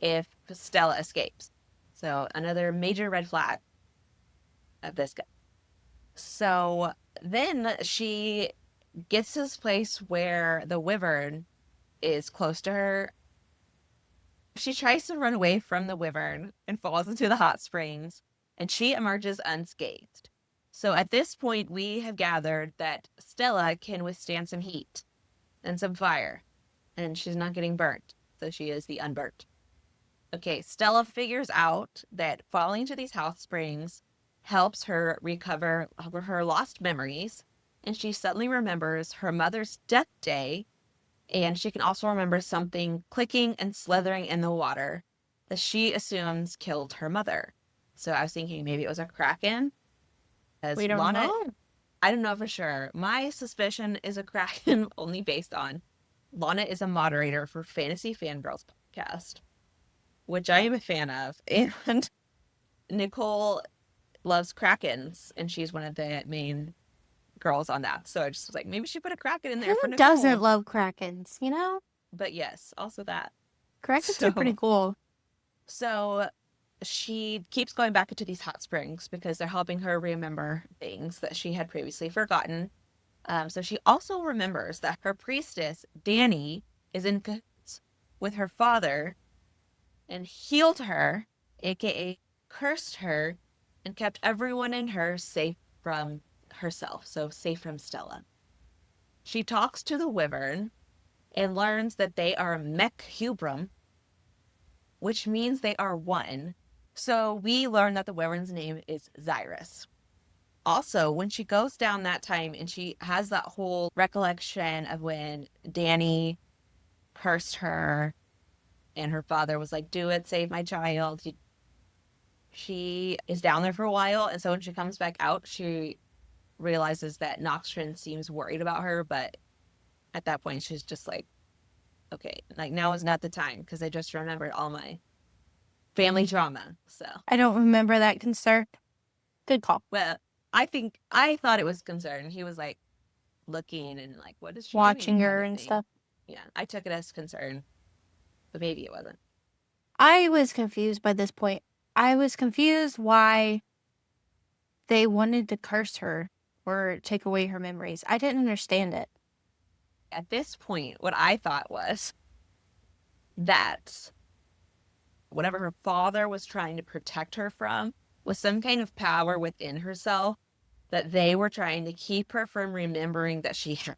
if Stella escapes. So another major red flag of this guy. So then she gets to this place where the wyvern is close to her. She tries to run away from the wyvern and falls into the hot springs, and she emerges unscathed. So at this point, we have gathered that Stella can withstand some heat and some fire, and she's not getting burnt. So she is the unburnt. Okay, Stella figures out that falling into these hot springs helps her recover her lost memories, and she suddenly remembers her mother's death day, and she can also remember something clicking and slithering in the water that she assumes killed her mother. So I was thinking maybe it was a kraken, as We don't Lana, know. I don't know for sure. My suspicion is a kraken only based on Lana is a moderator for Fantasy Fangirls podcast, which I am a fan of, and Nicole loves krakens, and she's one of the main girls on that. So I just was like, maybe she put a kraken in there Who for doesn't Nicole. love Krakens, But yes, also that. Krakens are pretty So cool. so she keeps going back into these hot springs because they're helping her remember things that she had previously forgotten. So she also remembers that her priestess, Danny, is in cahoots with her father and healed her, aka cursed her, and kept everyone in her safe from herself, so safe from Stella. She talks to the wyvern and learns that they are mech hubrum, which means they are one. So we learn that the wyvern's name is Xyrus. Also, when she goes down that time and she has that whole recollection of when Danny cursed her and her father was like, do it, save my child. She is down there for a while. And so when she comes back out, she realizes that Noxtrin seems worried about her. But at that point, she's just like, okay, like now is not the time because I just remembered all my family drama. So, I don't remember that concern. Good call. well, I thought it was concern. He was like looking and like, what is she Watching doing? Kind her of and thing. stuff. Yeah, I took it as concern, but maybe it wasn't. I was confused by this point. I was confused why they wanted to curse her or take away her memories. I didn't understand it. At this point, what I thought was that whatever her father was trying to protect her from was some kind of power within herself that they were trying to keep her from remembering that she had.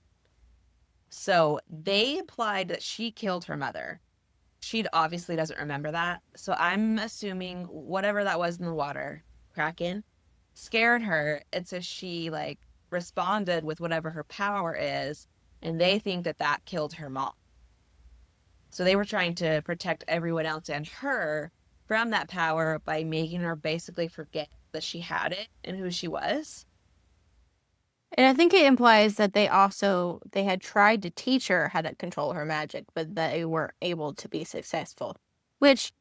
So they implied that she killed her mother. She obviously doesn't remember that. So I'm assuming whatever that was in the water, Kraken, scared her. And so she like responded with whatever her power is. And they think that that killed her mom. So they were trying to protect everyone else and her from that power by making her basically forget that she had it and who she was. And I think it implies that they had tried to teach her how to control her magic, but they weren't able to be successful. Which,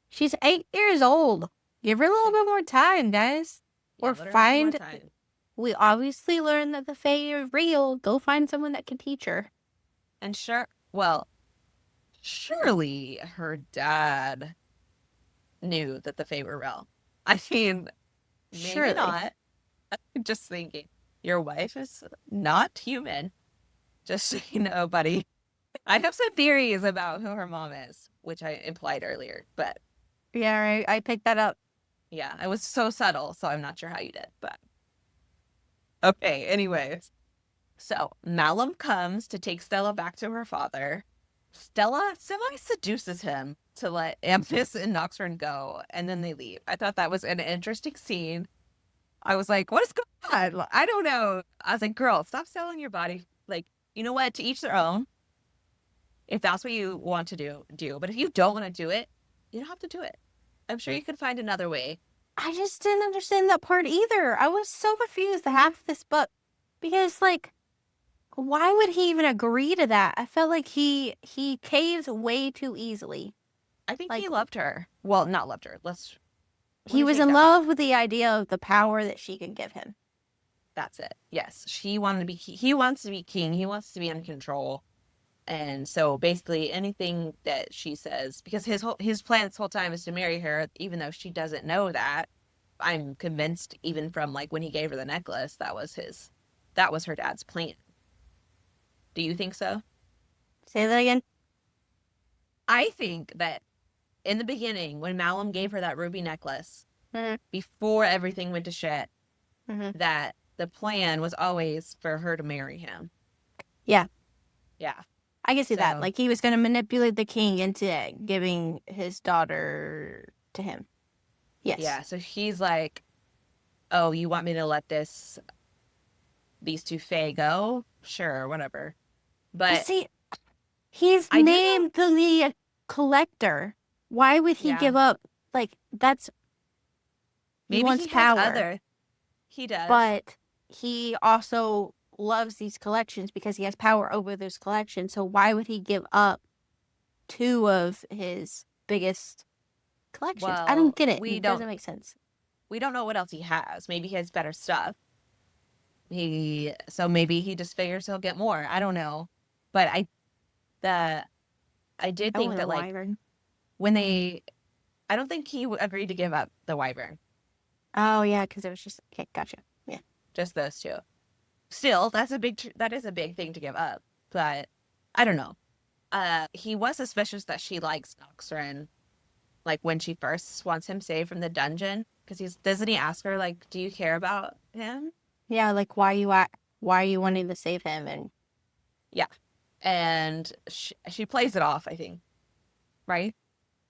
she's 8 years old. Give her a little bit more time, guys. Yeah, Or let her have some more find. time. We obviously learned that the Fae are real. Go find someone that can teach her. And well, surely her dad knew that the Fae were real. I mean, maybe Surely. not. I'm just thinking, your wife is not human. Just so you know, buddy. I have some theories about who her mom is, which I implied earlier, but Yeah, I picked that up. yeah, I was so subtle, so I'm not sure how you did, but okay, anyways. So Malum comes to take Stella back to her father. Stella semi seduces him to let Amethyst and Noxern go, and then they leave. I thought that was an interesting scene. I was like, what is going on? I don't know. I was like, girl, stop selling your body. Like, you know what? To each their own. If that's what you want to do. But if you don't want to do it, you don't have to do it. I'm sure you could find another way. I just didn't understand that part either. I was so confused the half of this book. Because, like, why would he even agree to that? I felt like he caves way too easily. I think Like, he loved her. Well, not loved her. Let he me was take in that back. love with the idea of the power that she could give him. That's it. Yes, she wanted to be. He wants to be king. He wants to be in control. And so basically, anything that she says, because his plan this whole time is to marry her, even though she doesn't know that. I'm convinced, even from like when he gave her the necklace, that was her dad's plan. Do you think so? Say that again? I think that in the beginning, when Malum gave her that ruby necklace, Mm-hmm. before everything went to shit, Mm-hmm. that the plan was always for her to marry him. Yeah. Yeah. I can see that. So Like, he was going to manipulate the king into giving his daughter to him. Yes. yeah, so he's like, "Oh, you want me to let these two Fae go? Sure, whatever." But But see, he's I do know, named the collector. Why would he yeah, give up? Like, he maybe wants he has power, other. He does. but he also loves these collections because he has power over those collections. So why would he give up two of his biggest collections? I don't Well, get it. It doesn't make sense. we don't know what else he has. Maybe he has better stuff. So maybe he just figures he'll get more. I don't know. But the I did think Only the that like wyvern. when they I don't think he agreed to give up the wyvern. Oh yeah, because it was just okay. Gotcha. Yeah. Just those two. Still, that is a big thing to give up. But I don't know. He was suspicious that she likes Noxrin, like when she first wants him saved from the dungeon, because he's doesn't he ask her like, "Do you care about him?" Yeah, like why are you wanting to save him? And Yeah, and she plays it off, I think, right?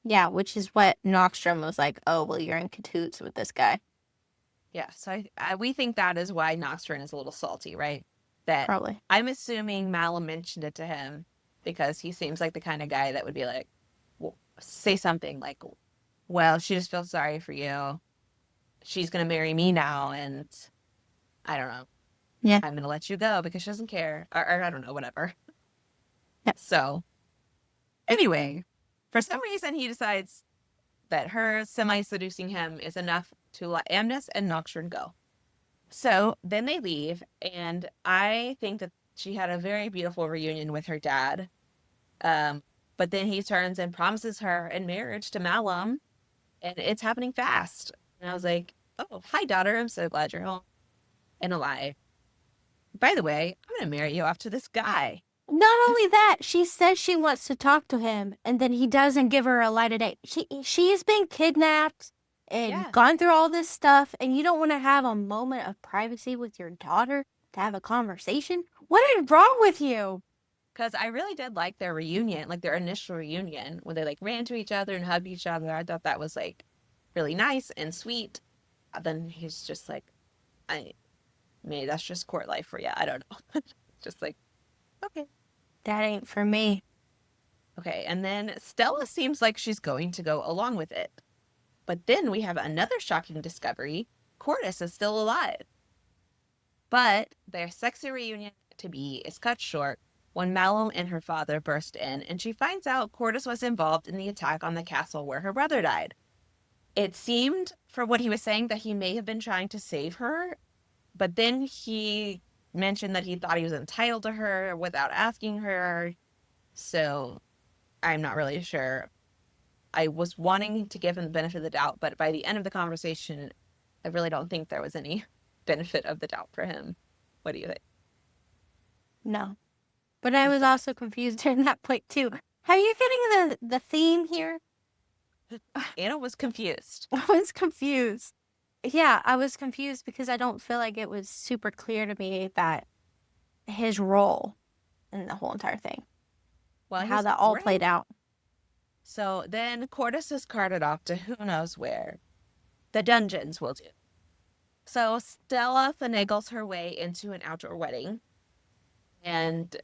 yeah, which is what Noxstrom was like. Oh well, you're in cahoots with this guy. Yeah, so we think that is why Noxrin is a little salty, right? That Probably. I'm assuming Malum mentioned it to him because he seems like the kind of guy that would be like, say something like, "Well, she just feels sorry for you. She's gonna marry me now, and I don't know. Yeah. I'm gonna let you go because she doesn't care, or I don't know, whatever." Yeah. So anyway, for some reason, he decides that her semi seducing him is enough to let Amnes and Nocturne go. So then they leave, and I think that she had a very beautiful reunion with her dad. Um, but then he turns and promises her in marriage to Malum, and it's happening fast. And I was like, "Oh, hi, daughter. I'm so glad you're home and alive. By the way, I'm gonna marry you off to this guy." Not only that, she says she wants to talk to him, and then he doesn't give her a light of day. She's been kidnapped and Yeah. gone through all this stuff, and you don't want to have a moment of privacy with your daughter to have a conversation? What is wrong with you? Because I really did like their reunion, like their initial reunion, when they like ran to each other and hugged each other. I thought that was like really nice and sweet. Then he's just like, I maybe that's just court life for you. I don't know. Just like, okay. That ain't for me. Okay. And then Stella seems like she's going to go along with it. But then we have another shocking discovery. Cordis is still alive. But their sexy reunion to be is cut short when Malum and her father burst in, and she finds out Cordis was involved in the attack on the castle where her brother died. It seemed, from what he was saying, that he may have been trying to save her, but then he mentioned that he thought he was entitled to her without asking her. So I'm not really sure. I was wanting to give him the benefit of the doubt, but by the end of the conversation, I really don't think there was any benefit of the doubt for him. What do you think? No. But I was also confused during that point, too. Are you getting the theme here? Anna was confused. I was confused. Yeah, I was confused because I don't feel like it was super clear to me that his role in the whole entire thing, Well, how that all played out. So then Cordis is carted off to who knows where. The dungeons will do. So Stella finagles her way into an outdoor wedding. And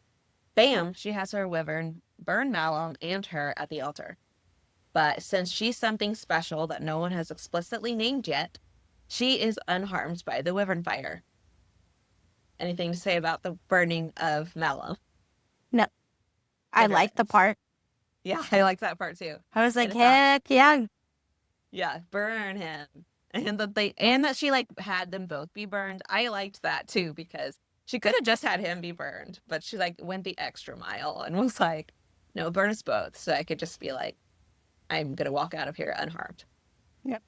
bam, she has her wyvern burn Malum and her at the altar. But since she's something special that no one has explicitly named yet, she is unharmed by the wyvern fire. Anything to say about the burning of Malum? No, I liked the part. Yeah, I like that part too. I was like, heck yeah. Yeah, burn him. And that she like had them both be burned. I liked that too because she could have just had him be burned, but she like went the extra mile and was like, no, burn us both. So I could just be like, I'm gonna walk out of here unharmed. Yep.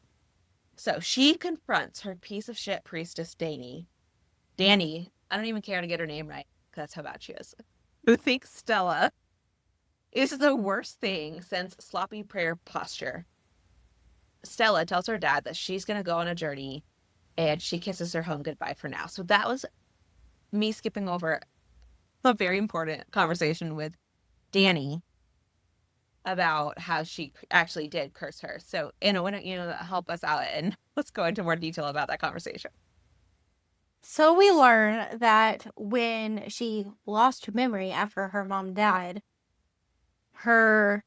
So she confronts her piece of shit priestess Danny. I don't even care to get her name right, because that's how bad she is. Who thinks Stella is the worst thing since sloppy prayer posture. Stella tells her dad that she's going to go on a journey and she kisses her home goodbye for now. So that was me skipping over a very important conversation with Danny about how she actually did curse her. So, Anna, why don't you help us out and let's go into more detail about that conversation. So we learn that when she lost her memory after her mom died, her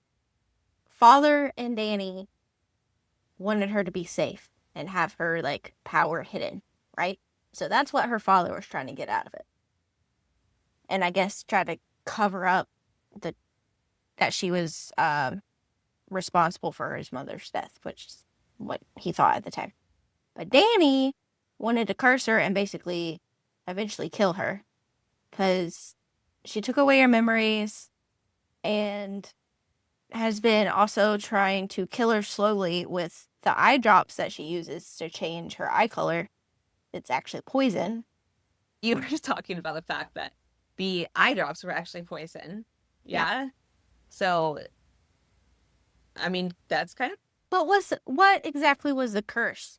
father and Danny wanted her to be safe and have her like power hidden, right? So that's what her father was trying to get out of it. And I guess try to cover up that she was responsible for his mother's death, which is what he thought at the time. But Danny wanted to curse her and basically eventually kill her because she took away her memories and has been also trying to kill her slowly with the eye drops that she uses to change her eye color. It's actually poison. You were just talking about the fact that the eye drops were actually poison. Yeah. So, I mean, that's kind of But what exactly was the curse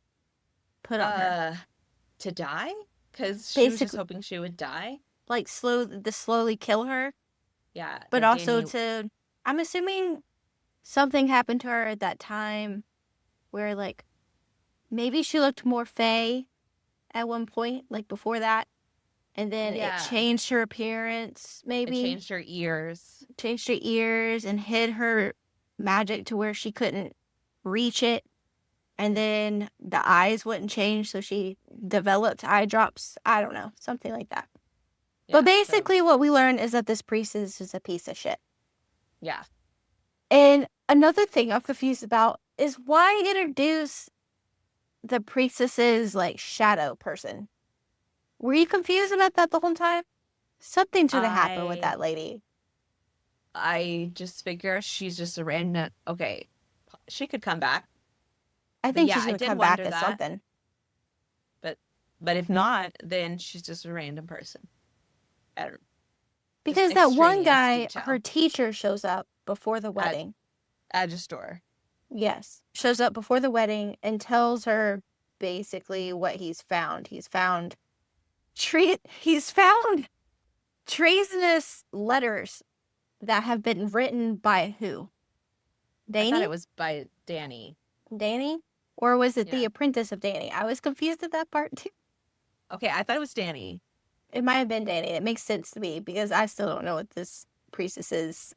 put on her? To die because she was just hoping she would die. Like slowly kill her. Yeah, But also I'm assuming something happened to her at that time where like maybe she looked more fey at one point, like before that. And then it changed her appearance, maybe. It changed her ears. Changed her ears and hid her magic to where she couldn't reach it. And then the eyes wouldn't change, so she developed eye drops. I don't know, something like that. Yeah, but basically what we learned is that this priestess is a piece of shit. Yeah. And another thing I'm confused about is why introduce the priestess's like shadow person. Were you confused about that the whole time? Something should have happened with that lady. I just figure she's just a random. Okay, she could come back. I think she's gonna come back as something. But if not, then she's just a random person. I don't know. Because that one guy, her teacher, shows up before the wedding. At a store. Yes. Shows up before the wedding and tells her basically what he's found. He's found treasonous letters that have been written by who? Danny? I thought it was by Danny. Danny? Or was it the apprentice of Danny? I was confused at that part too. Okay, I thought it was Danny. It might have been Danny. It makes sense to me because I still don't know what this priestess's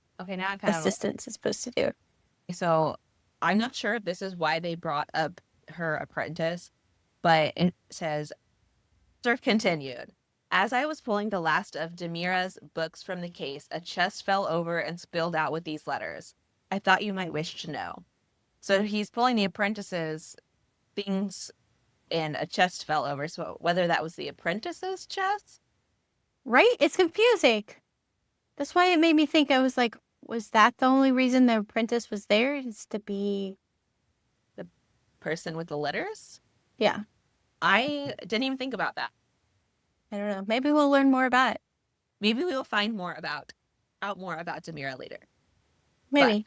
assistant is supposed to do. So I'm not sure if this is why they brought up her apprentice, but it says, Surf continued. As I was pulling the last of Demira's books from the case, a chest fell over and spilled out with these letters. I thought you might wish to know. So he's pulling the apprentice's things and a chest fell over. So whether that was the apprentice's chest? Right? It's confusing. That's why it made me think. I was like, was that the only reason the apprentice was there? Is to be the person with the letters? Yeah. I didn't even think about that. I don't know. Maybe we'll learn more about it. Maybe we'll find out more about Demira later. Maybe.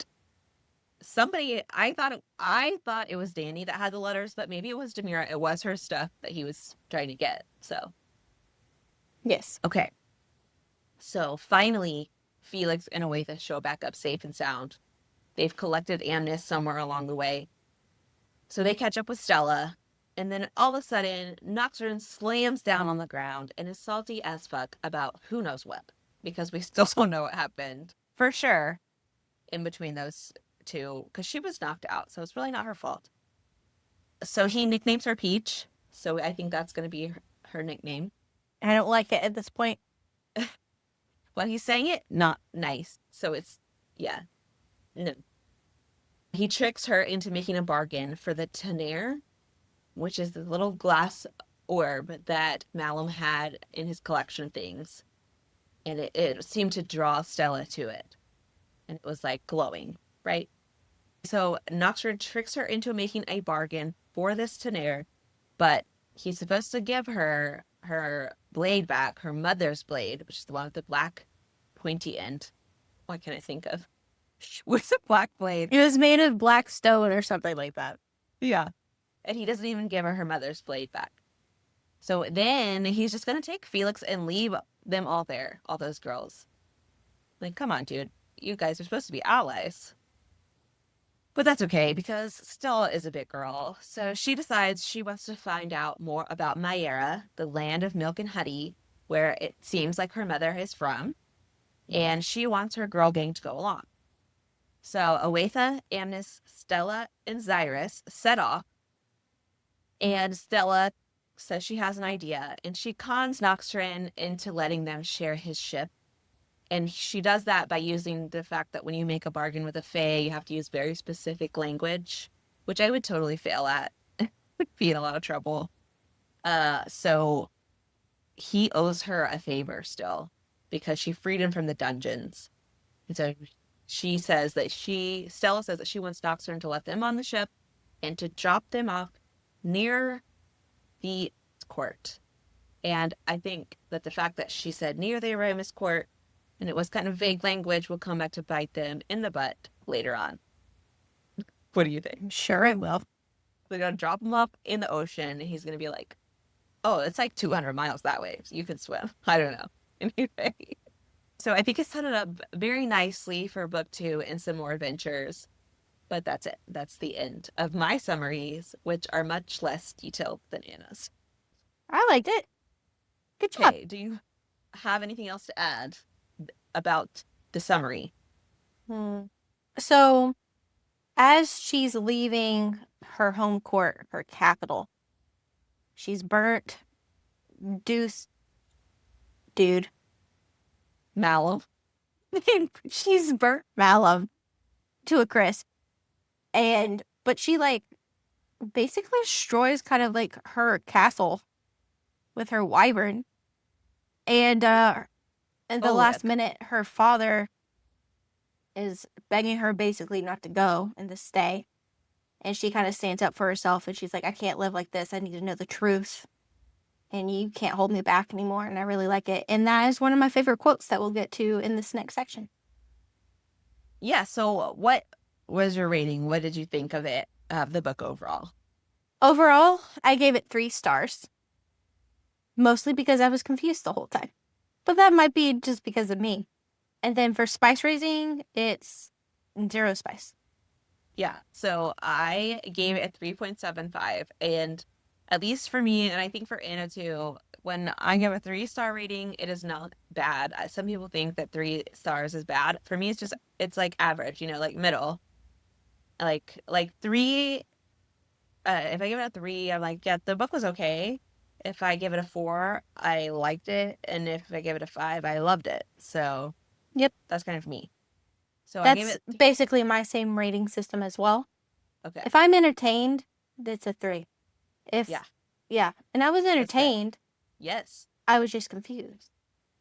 But I thought it was Danny that had the letters, but maybe it was Demira. It was her stuff that he was trying to get. So yes. Okay. So finally, Felix and Oaitha show back up safe and sound. They've collected Amnis somewhere along the way. So they catch up with Stella, and then all of a sudden, Nocturne slams down on the ground and is salty as fuck about who knows what, because we still don't know what happened for sure in between those two, because she was knocked out, so it's really not her fault. So he nicknames her Peach, so I think that's going to be her nickname. I don't like it at this point. Well, he's saying it not nice, so it's, yeah. No. He tricks her into making a bargain for the Tenaire, which is the little glass orb that Malum had in his collection of things. And it seemed to draw Stella to it. And it was like glowing, right? So Nocturne tricks her into making a bargain for this Tenaire, but he's supposed to give her her blade back, her mother's blade, which is the one with the black pointy end. What can I think of? What's a black blade? It was made of black stone or something like that. Yeah. And he doesn't even give her mother's blade back. So then he's just going to take Felix and leave them all there, all those girls. Like, come on, dude. You guys are supposed to be allies. But that's okay, because Stella is a big girl. So she decides she wants to find out more about Mayera, the land of milk and honey, where it seems like her mother is from. And she wants her girl gang to go along. So Oaitha, Amnis, Stella, and Xyrus set off. And Stella says she has an idea, and she cons Nocturne into letting them share his ship. And she does that by using the fact that when you make a bargain with a fae, you have to use very specific language, which I would totally fail at. Would be in a lot of trouble. So he owes her a favor still, because she freed him from the dungeons. And so Stella says that she wants Nocturne to let them on the ship and to drop them off near the court. And I think that the fact that she said near the Aramis court, and it was kind of vague language, will come back to bite them in the butt later on. What do you think? I'm sure it will. They're going to drop him off in the ocean, and he's going to be like, oh, it's like 200 miles that way. So you can swim. I don't know. Anyway. So I think it set it up very nicely for book 2 and some more adventures. But that's it. That's the end of my summaries, which are much less detailed than Anna's. I liked it. Good job. Okay, do you have anything else to add about the summary? So, as she's leaving her home court, her capital, she's burnt dude. Malum. She's burnt Malum to a crisp. But she basically destroys kind of like her castle with her wyvern. And in the last minute, her father is begging her basically not to go and to stay. And she kind of stands up for herself, and she's like, I can't live like this. I need to know the truth. and you can't hold me back anymore, and I really like it. And that is one of my favorite quotes that we'll get to in this next section. Yeah, so what was your rating? What did you think of it, of the book overall? Overall, I gave it 3 stars, mostly because I was confused the whole time. But that might be just because of me. And then for spice rating, it's 0 spice. Yeah, so I gave it a 3.75, and at least for me, and I think for Anna too, when I give a 3-star rating, it is not bad. Some people think that 3 stars is bad. For me, it's like average, like middle. Like three, if I give it a 3, I'm like, yeah, the book was okay. If I give it a 4, I liked it, and if I give it a 5, I loved it. So Yep. that's kind of me. So I gave That's it, basically my same rating system as well. okay, If I'm entertained, it's a 3. yeah, Yeah, and I was that's fair. entertained, Yes. I was just confused.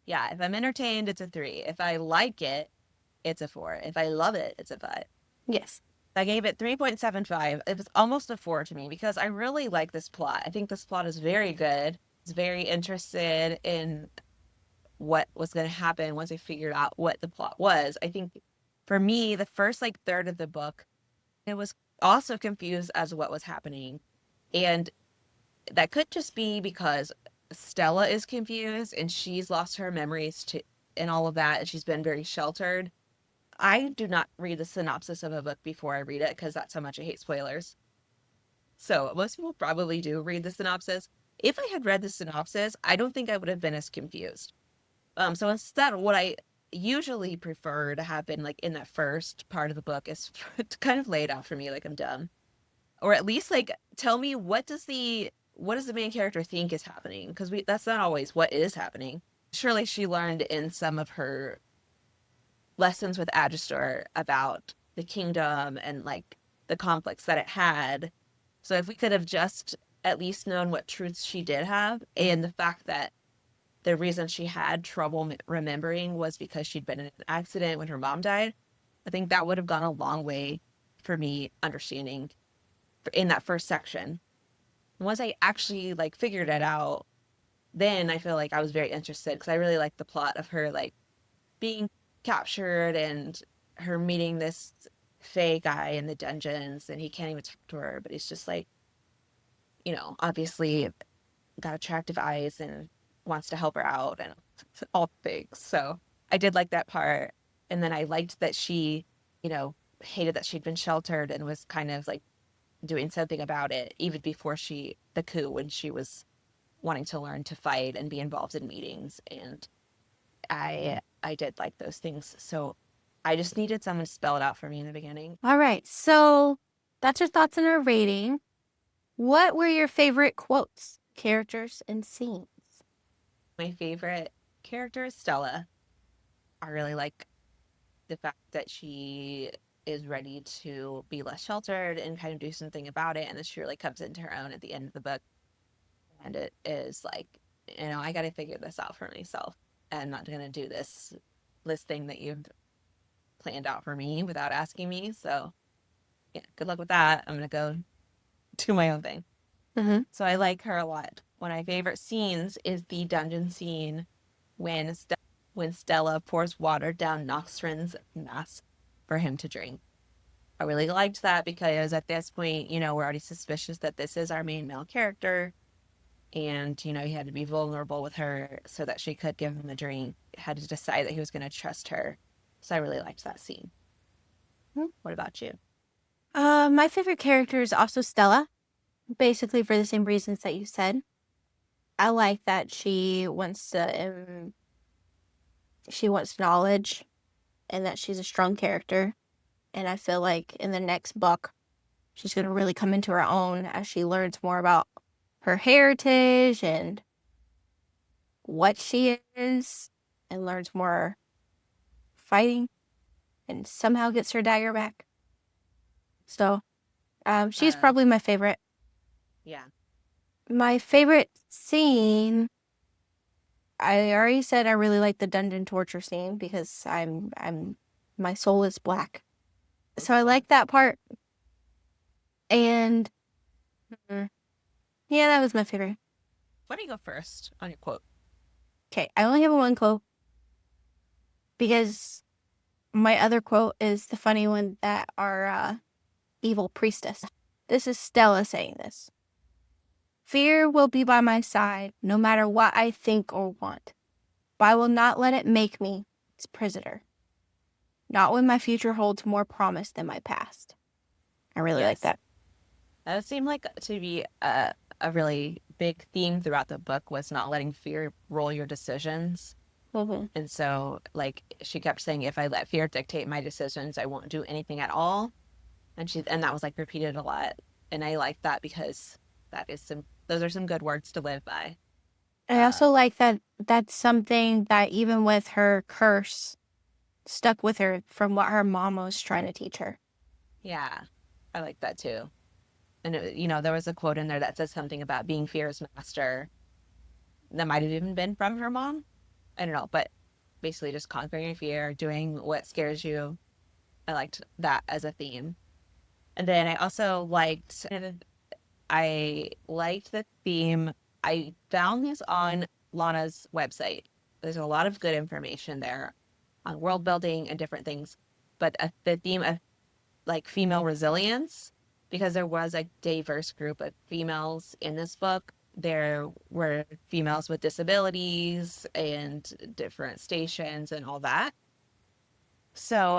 Yeah, if I'm entertained, it's a 3. If I like it, it's a 4. If I love it, it's a 5. Yes. I gave it 3.75. It was almost a 4 to me because I really like this plot. I think this plot is very good. It's very interested in what was going to happen once I figured out what the plot was. I think for me, the first like third of the book, it was also confused as to what was happening. And that could just be because Stella is confused and she's lost her memories to and all of that, and she's been very sheltered. I do not read the synopsis of a book before I read it because that's how much I hate spoilers. So most people probably do read the synopsis. If I had read the synopsis, I don't think I would have been as confused. So instead, what I usually prefer to happen, like in that first part of the book, is to kind of lay it out for me like I'm dumb, or at least like tell me what does the main character think is happening? Because we that's not always what is happening. Surely she learned in some of her lessons with Agistor about the kingdom and like the conflicts that it had. So if we could have just at least known what truths she did have, and the fact that the reason she had trouble remembering was because she'd been in an accident when her mom died, I think that would have gone a long way for me understanding in that first section. Once I actually like figured it out, then I feel like I was very interested because I really liked the plot of her like being captured and her meeting this Fey guy in the dungeons, and he can't even talk to her, but he's just like, obviously got attractive eyes and wants to help her out and all things. So I did like that part. And then I liked that she, hated that she'd been sheltered and was kind of like doing something about it even before the coup, when she was wanting to learn to fight and be involved in meetings. And I did like those things. So I just needed someone to spell it out for me in the beginning. All right. So that's your thoughts on our rating. What were your favorite quotes, characters, and scenes? My favorite character is Stella. I really like the fact that she is ready to be less sheltered and kind of do something about it, and then she really comes into her own at the end of the book. And it is like, I got to figure this out for myself. I'm not going to do this thing that you've planned out for me without asking me. So yeah, good luck with that. I'm going to go do my own thing. Mm-hmm. So I like her a lot. One of my favorite scenes is the dungeon scene when when Stella pours water down Noxtrin's mask for him to drink. I really liked that because at this point, we're already suspicious that this is our main male character. And, he had to be vulnerable with her so that she could give him the drink. Had to decide that he was going to trust her. So I really liked that scene. What about you? My favorite character is also Stella, basically for the same reasons that you said. I like that she wants knowledge and that she's a strong character. And I feel like in the next book, she's going to really come into her own as she learns more about her heritage and what she is and learns more fighting and somehow gets her dagger back. So, she's Uh, probably my favorite. yeah. My favorite scene, I already said I really like the dungeon torture scene because my soul is black. So I like that part. And yeah, that was my favorite. Why don't you go first on your quote? Okay, I only have one quote because my other quote is the funny one that our evil priestess. This is Stella saying this. Fear will be by my side no matter what I think or want, but I will not let it make me its prisoner. Not when my future holds more promise than my past. I really like Yes. that. That seemed like to be a really big theme throughout the book was not letting fear rule your decisions. Mm-hmm. And so, like, she kept saying, if I let fear dictate my decisions, I won't do anything at all. And that was like repeated a lot. And I like that because those are some good words to live by. I also like that that's something that even with her curse stuck with her from what her mom was trying to teach her. Yeah, I like that too. And there was a quote in there that says something about being fear's master. That might have even been from her mom. I don't know, but basically just conquering your fear, doing what scares you. I liked that as a theme. And then I liked the theme. I found this on Lana's website. There's a lot of good information there on world building and different things, but the theme of like female resilience, because there was a diverse group of females in this book. There were females with disabilities and different stations and all that. So,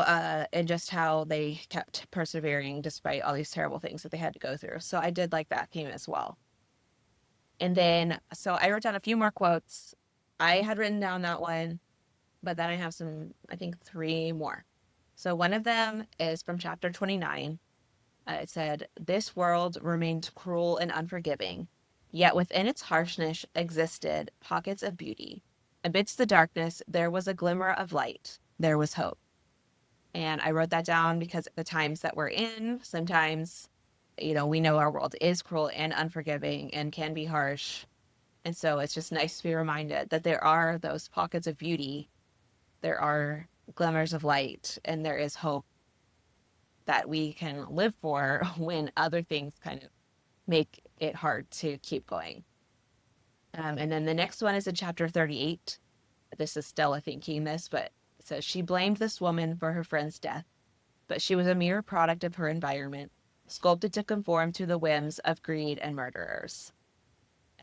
and just how they kept persevering despite all these terrible things that they had to go through. So I did like that theme as well. And then, so I wrote down a few more quotes. I had written down that one, but then I have I think three more. So one of them is from chapter 29. It said, "This world remained cruel and unforgiving, yet within its harshness existed pockets of beauty. Amidst the darkness, there was a glimmer of light. There was hope." And I wrote that down because the times that we're in, sometimes, we know our world is cruel and unforgiving and can be harsh. And so it's just nice to be reminded that there are those pockets of beauty, there are glimmers of light, and there is hope that we can live for when other things kind of make it hard to keep going. And then the next one is in chapter 38. This is Stella thinking this, but it says, "She blamed this woman for her friend's death, but she was a mere product of her environment, sculpted to conform to the whims of greed and murderers."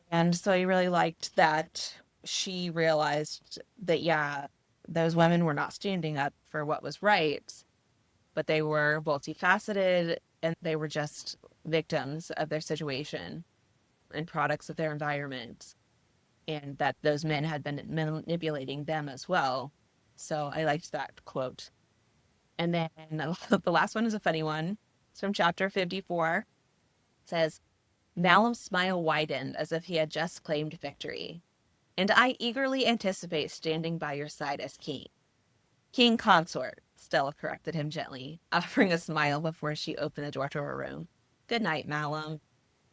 And so I really liked that she realized that, yeah, those women were not standing up for what was right, but they were multifaceted and they were just victims of their situation and products of their environment, and that those men had been manipulating them as well. So I liked that quote. And then the last one is a funny one. It's from chapter 54. It says, "Malum's smile widened as if he had just claimed victory. And I eagerly anticipate standing by your side as king." "King consort," Stella corrected him gently, offering a smile before she opened the door to her room. "Good night, Malum."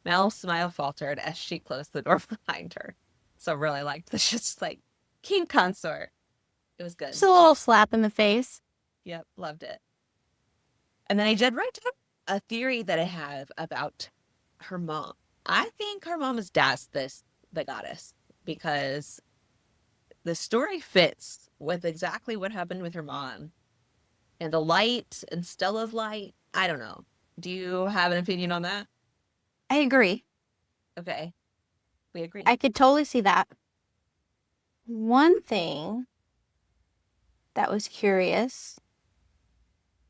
Malum's smile faltered as she closed the door behind her. So really liked this, just like king consort. It was Just good. a little slap in the face. Yep, loved it. And then I did write down a theory that I have about her mom. I think her mom is the goddess, because the story fits with exactly what happened with her mom. And the light and Stella's light, I don't know. Do you have an opinion on that? I agree. Okay, we agree. I could totally see that. One thing that was curious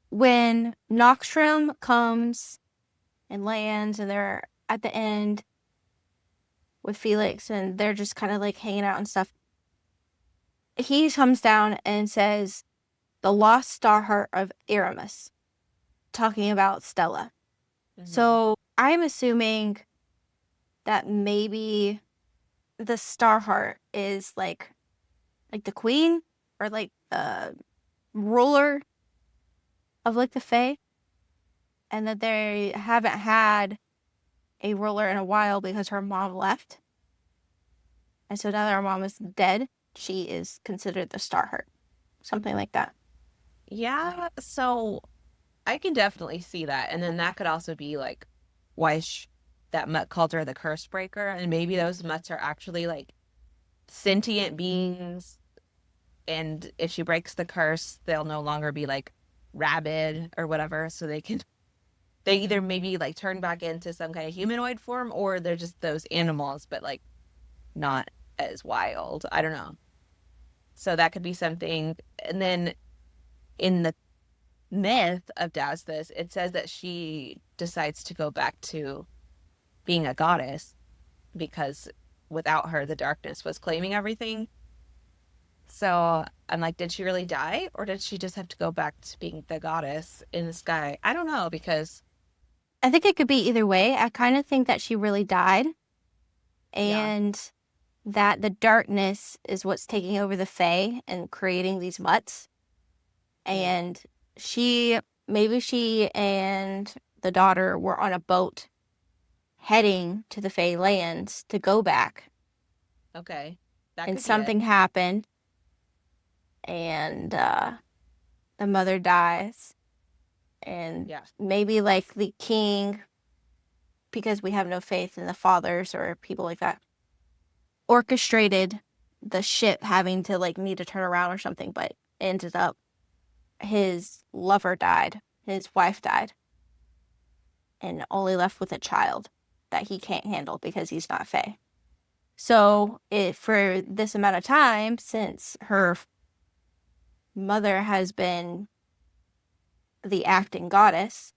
when Noxtrom comes and lands and they're at the end with Felix and they're just kind of like hanging out and stuff. He comes down and says, "The lost Starheart of Aramis," talking about Stella. Mm-hmm. So I'm assuming that maybe the Starheart is like the queen or like the ruler of like the Fae, and that they haven't had a ruler in a while because her mom left. And so now that her mom is dead, she is considered the Starheart. Something like that. Yeah, so I can definitely see that. And then that could also be like why that mutt called her the curse breaker, and maybe those mutts are actually like sentient beings, and if she breaks the curse, they'll no longer be like rabid or whatever, so they either maybe like turn back into some kind of humanoid form, or they're just those animals, but like not as wild. I don't know. So that could be something. And then in the myth of Dasthus, it says that she decides to go back to being a goddess because without her, the darkness was claiming everything. So I'm like, did she really die? Or did she just have to go back to being the goddess in the sky? I don't know, because I think it could be either way. I kind of think that she really died yeah. and that the darkness is what's taking over the Fae and creating these mutts. Mm, And maybe she and the daughter were on a boat heading to the Fae lands to go back. okay. That And could be it. something happened and the mother dies. And Yeah. maybe like the king, because we have no faith in the fathers or people like that, orchestrated the ship having to like need to turn around or something, but ended up his lover died, his wife died, and only left with a child that he can't handle because he's not Fae. So for this amount of time, since her mother has been the acting goddess,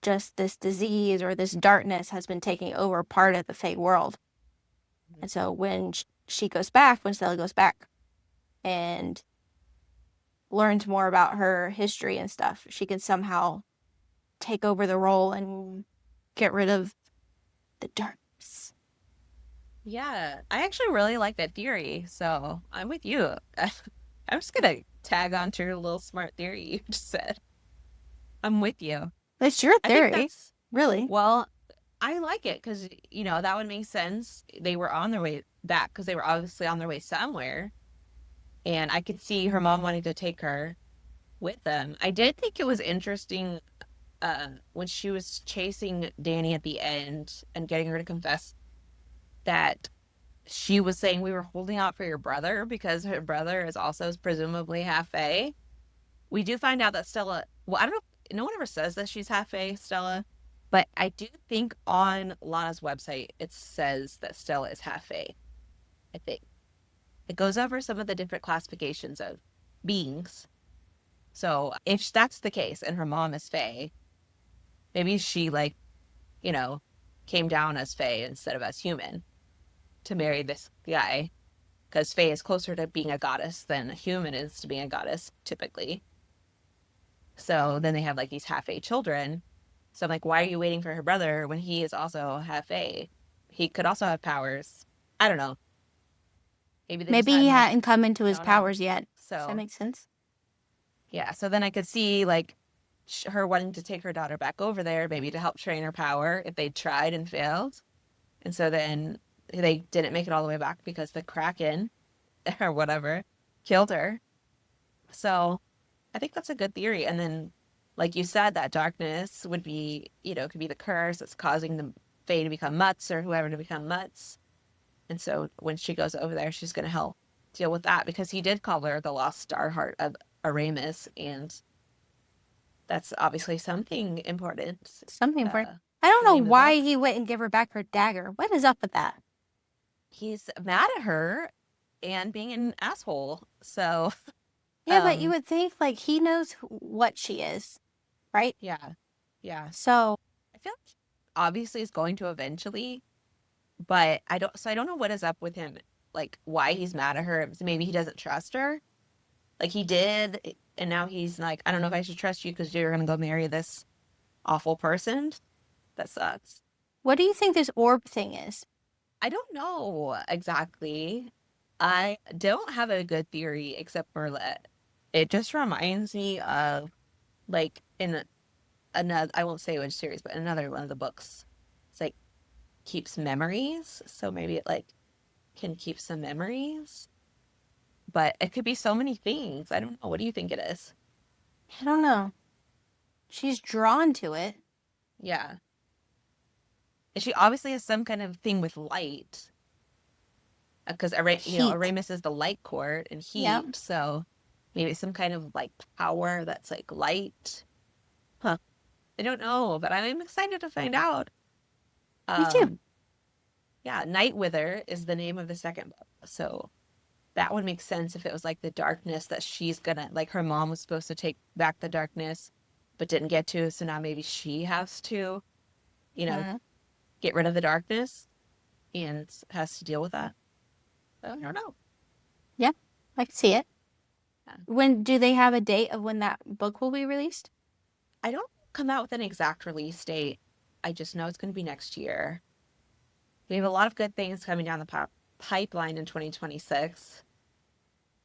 just this disease or this darkness has been taking over part of the Fae world. Mhm. And so when she goes back, when Stella goes back and learns more about her history and stuff, she can somehow take over the role and get rid of the darkness. Yeah. I actually really like that theory. So I'm with you. I'm just gonna tag on to your little smart theory you just said. I'm with you. It's your I think theory, that's, really. well, I like it because, that would make sense. They were on their way back because they were obviously on their way somewhere. And I could see her mom wanting to take her with them. I did think it was interesting when she was chasing Danny at the end and getting her to confess that she was saying we were holding out for your brother because her brother is also presumably half Fae. We do find out that Stella, well, I don't know, no one ever says that she's half Fae, Stella, but I do think on Lana's website it says that Stella is half Fae. I think it goes over some of the different classifications of beings. So if that's the case and her mom is Fae, maybe she like, you know, came down as Fae instead of as human to marry this guy because Fae is closer to being a goddess than a human is to being a goddess typically. So then they have like these half Fae children. So I'm like, why are you waiting for her brother when he is also half Fae? He could also have powers. I don't know. Maybe they just Maybe he hadn't like hadn't come into his found out. powers yet. Does that So make sense? yeah, so then I could see like her wanting to take her daughter back over there, maybe to help train her power if they tried and failed. And so then they didn't make it all the way back because the Kraken or whatever killed her. So I think that's a good theory. And then, like you said, that darkness would be, could be the curse that's causing the Fae to become mutts or whoever to become mutts. And so when she goes over there, she's going to help deal with that because he did call her the lost Starheart of Aramis. And that's obviously something important. Something for it. Uh, I don't the know name of the why book. he wouldn't give her back her dagger. What is up with that? He's mad at her and being an asshole. So, Yeah, but you um, would think like he knows what she is, right? yeah, yeah. So I feel like obviously is going to eventually, but I don't know what is up with him, like why he's mad at her. Maybe he doesn't trust her. Like he did, and now he's like, I don't know if I should trust you because you're gonna go marry this awful person. That sucks. what do you think this orb thing is? I don't know exactly. I don't have a good theory except for that it just reminds me of like in another, I won't say which series, but in another one of the books. It's like keeps memories. So maybe it like can keep some memories, but it could be so many things. I don't know. What do you think it is? I don't know. She's drawn to it. Yeah. And she obviously has some kind of thing with light because Heat. Aramis is the light court and Yep. heat, so maybe some kind of like power that's like light. Huh. I don't know, but I'm excited to find out. Me too. Um, yeah, Night Wither is the name of the second book. So that would make sense if it was like the darkness that she's gonna, like her mom was supposed to take back the darkness, but didn't get to. So now maybe she has to, you know, Uh, get rid of the darkness and has to deal with that. So I don't know. yeah, I can see it. Yeah. When do they have a date of when that book will be released? I don't come out with an exact release date. I just know it's going to be next year. We have a lot of good things coming down the pipeline in 2026.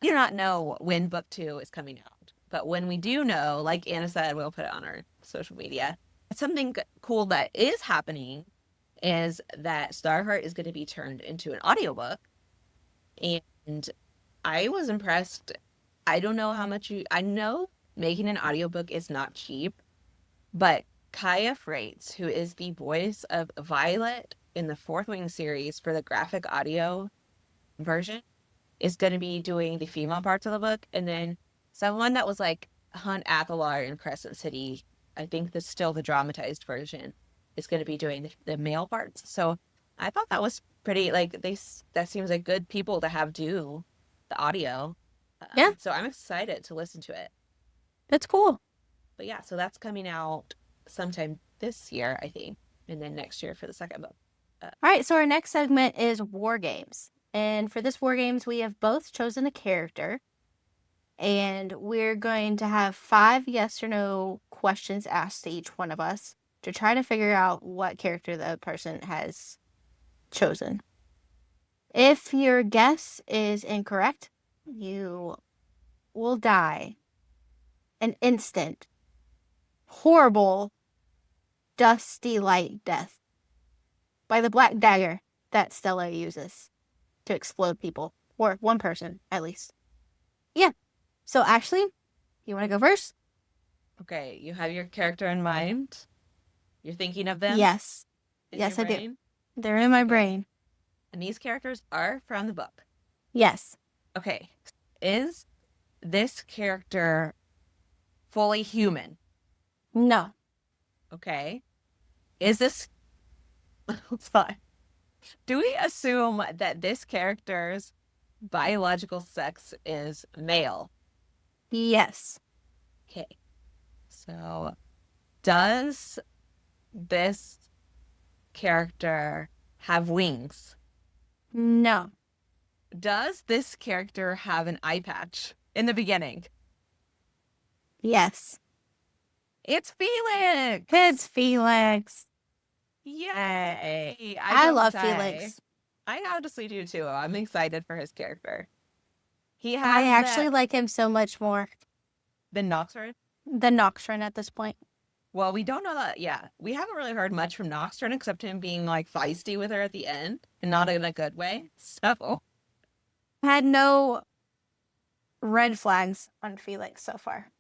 We do not know when book two is coming out, but when we do know, like Anna said, we'll put it on our social media. Something cool that is happening is that Starheart is going to be turned into an audiobook. And I was impressed. I don't know how much I know making an audiobook is not cheap, but Kaya Freites, who is the voice of Violet in the Fourth Wing series for the graphic audio version, is going to be doing the female parts of the book. And then someone that was like Hunt Athalar in Crescent City, I think that's still the dramatized version, is going to be doing the male parts. So I thought that was pretty, like, that seems like good people to have do the audio. Yeah, So I'm excited to listen to it. that's cool. But yeah, so that's coming out sometime this year, I think, and then next year for the second book. All right, so our next segment is War Games. And for this War Games, we have both chosen a character. And we're going to have 5 yes or no questions asked to each one of us to try to figure out what character the person has chosen. If your guess is incorrect, you will die an instant, horrible, dusty light death by the black dagger that Stella uses to explode people, or one person at least. Yeah. So, Ashley, you want to go first? Okay, you have your character in mind. You're thinking of them Yes. in your Yes, I do. brain. They're in my Okay. brain. And these characters are from the book. Yes. Okay. Is this character fully human? No. Okay. Is this it's fine. Do we assume that this character's biological sex is male? Yes. Okay. So does this character have wings? No. Does this character have an eye patch in the beginning? Yes. It's Felix. It's Felix. Yay. I I don't love say. Felix. I honestly do too. I'm excited for his character. He I has actually that like him so much more the Noxford. than Nocturne at this point. Well, we don't know that. Yeah, we haven't really heard much from Noxturn except him being like feisty with her at the end and not in a good way. So, Had no red flags on Felix so far.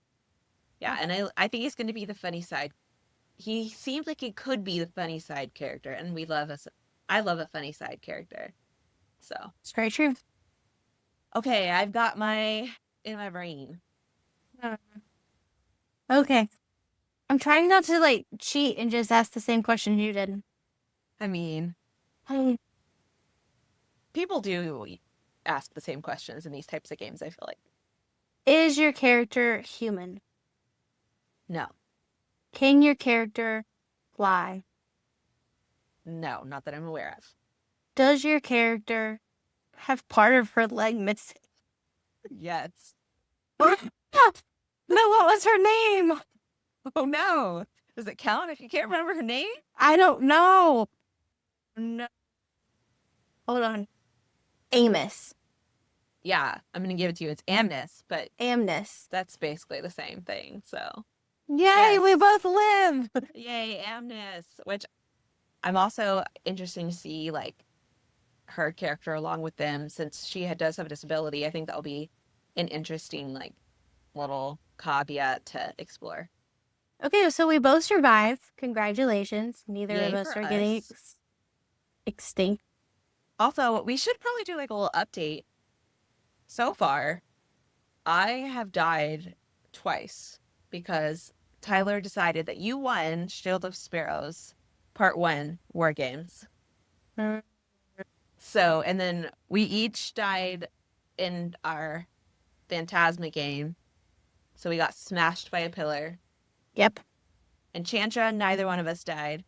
yeah, and I think he's going to be the funny side. He seems like he could be the funny side character, and I love a funny side character. So, It's very true. okay, I've got my in my brain. Okay. I'm trying not to like cheat and just ask the same question you did. I mean, Hey, people do ask the same questions in these types of games, I feel like. is your character human? No, Can your character fly? no, not that I'm aware of. Does your character have part of her leg missing? Yes. No, what was her name? Oh no. Does it count if you can't remember her name? I don't know. No. Hold on. Amos. Yeah, I'm gonna give it to you. It's Amnes, but Amnes. that's basically the same thing. So, Yay, we yes. both live. Yay, Amnes. Which I'm also interested to see like her character along with them since does have a disability. I think that'll be an interesting like little caveat to explore. Okay, so we both survived. Congratulations. Neither of Yay us for are getting us. extinct. Also, we should probably do like a little update. So far, I have died twice because Tyler decided that you won Shield of Sparrows Part 1 War Games. So, and then we each died in our Phantasma game. So we got smashed by a pillar. Yep. And Chantra, neither one of us died.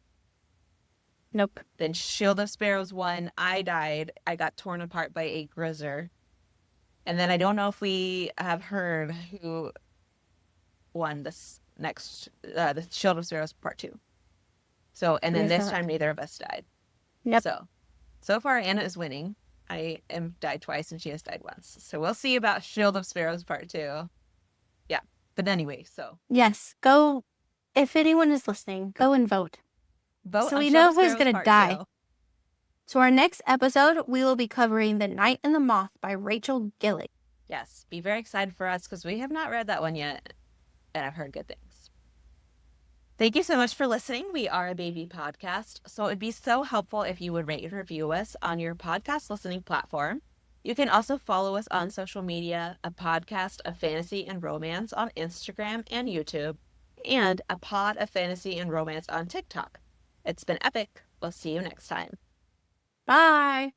Nope. Then Shield of Sparrows won. I died. I got torn apart by a Grizzer. And then I don't know if we have heard who won this next, the Shield of Sparrows Part 2. So, and then this time neither of us died. Yep. So far Anna is winning. I am died twice and she has died once. So we'll see about Shield of Sparrows Part 2. Yeah. But anyway, so. Yes. Go. If anyone is listening, go and vote. Vote so on we Shield know of who's Sparrows going to Part die. 2. So our next episode, we will be covering The Knight and the Moth by Rachel Gillig. Yes. Be very excited for us because we have not read that one yet. And I've heard good things. Thank you so much for listening. We are a baby podcast, so it'd be so helpful if you would rate and review us on your podcast listening platform. You can also follow us on social media, a podcast of fantasy and romance on Instagram and YouTube, and a pod of fantasy and romance on TikTok. It's been epic. We'll see you next time. Bye.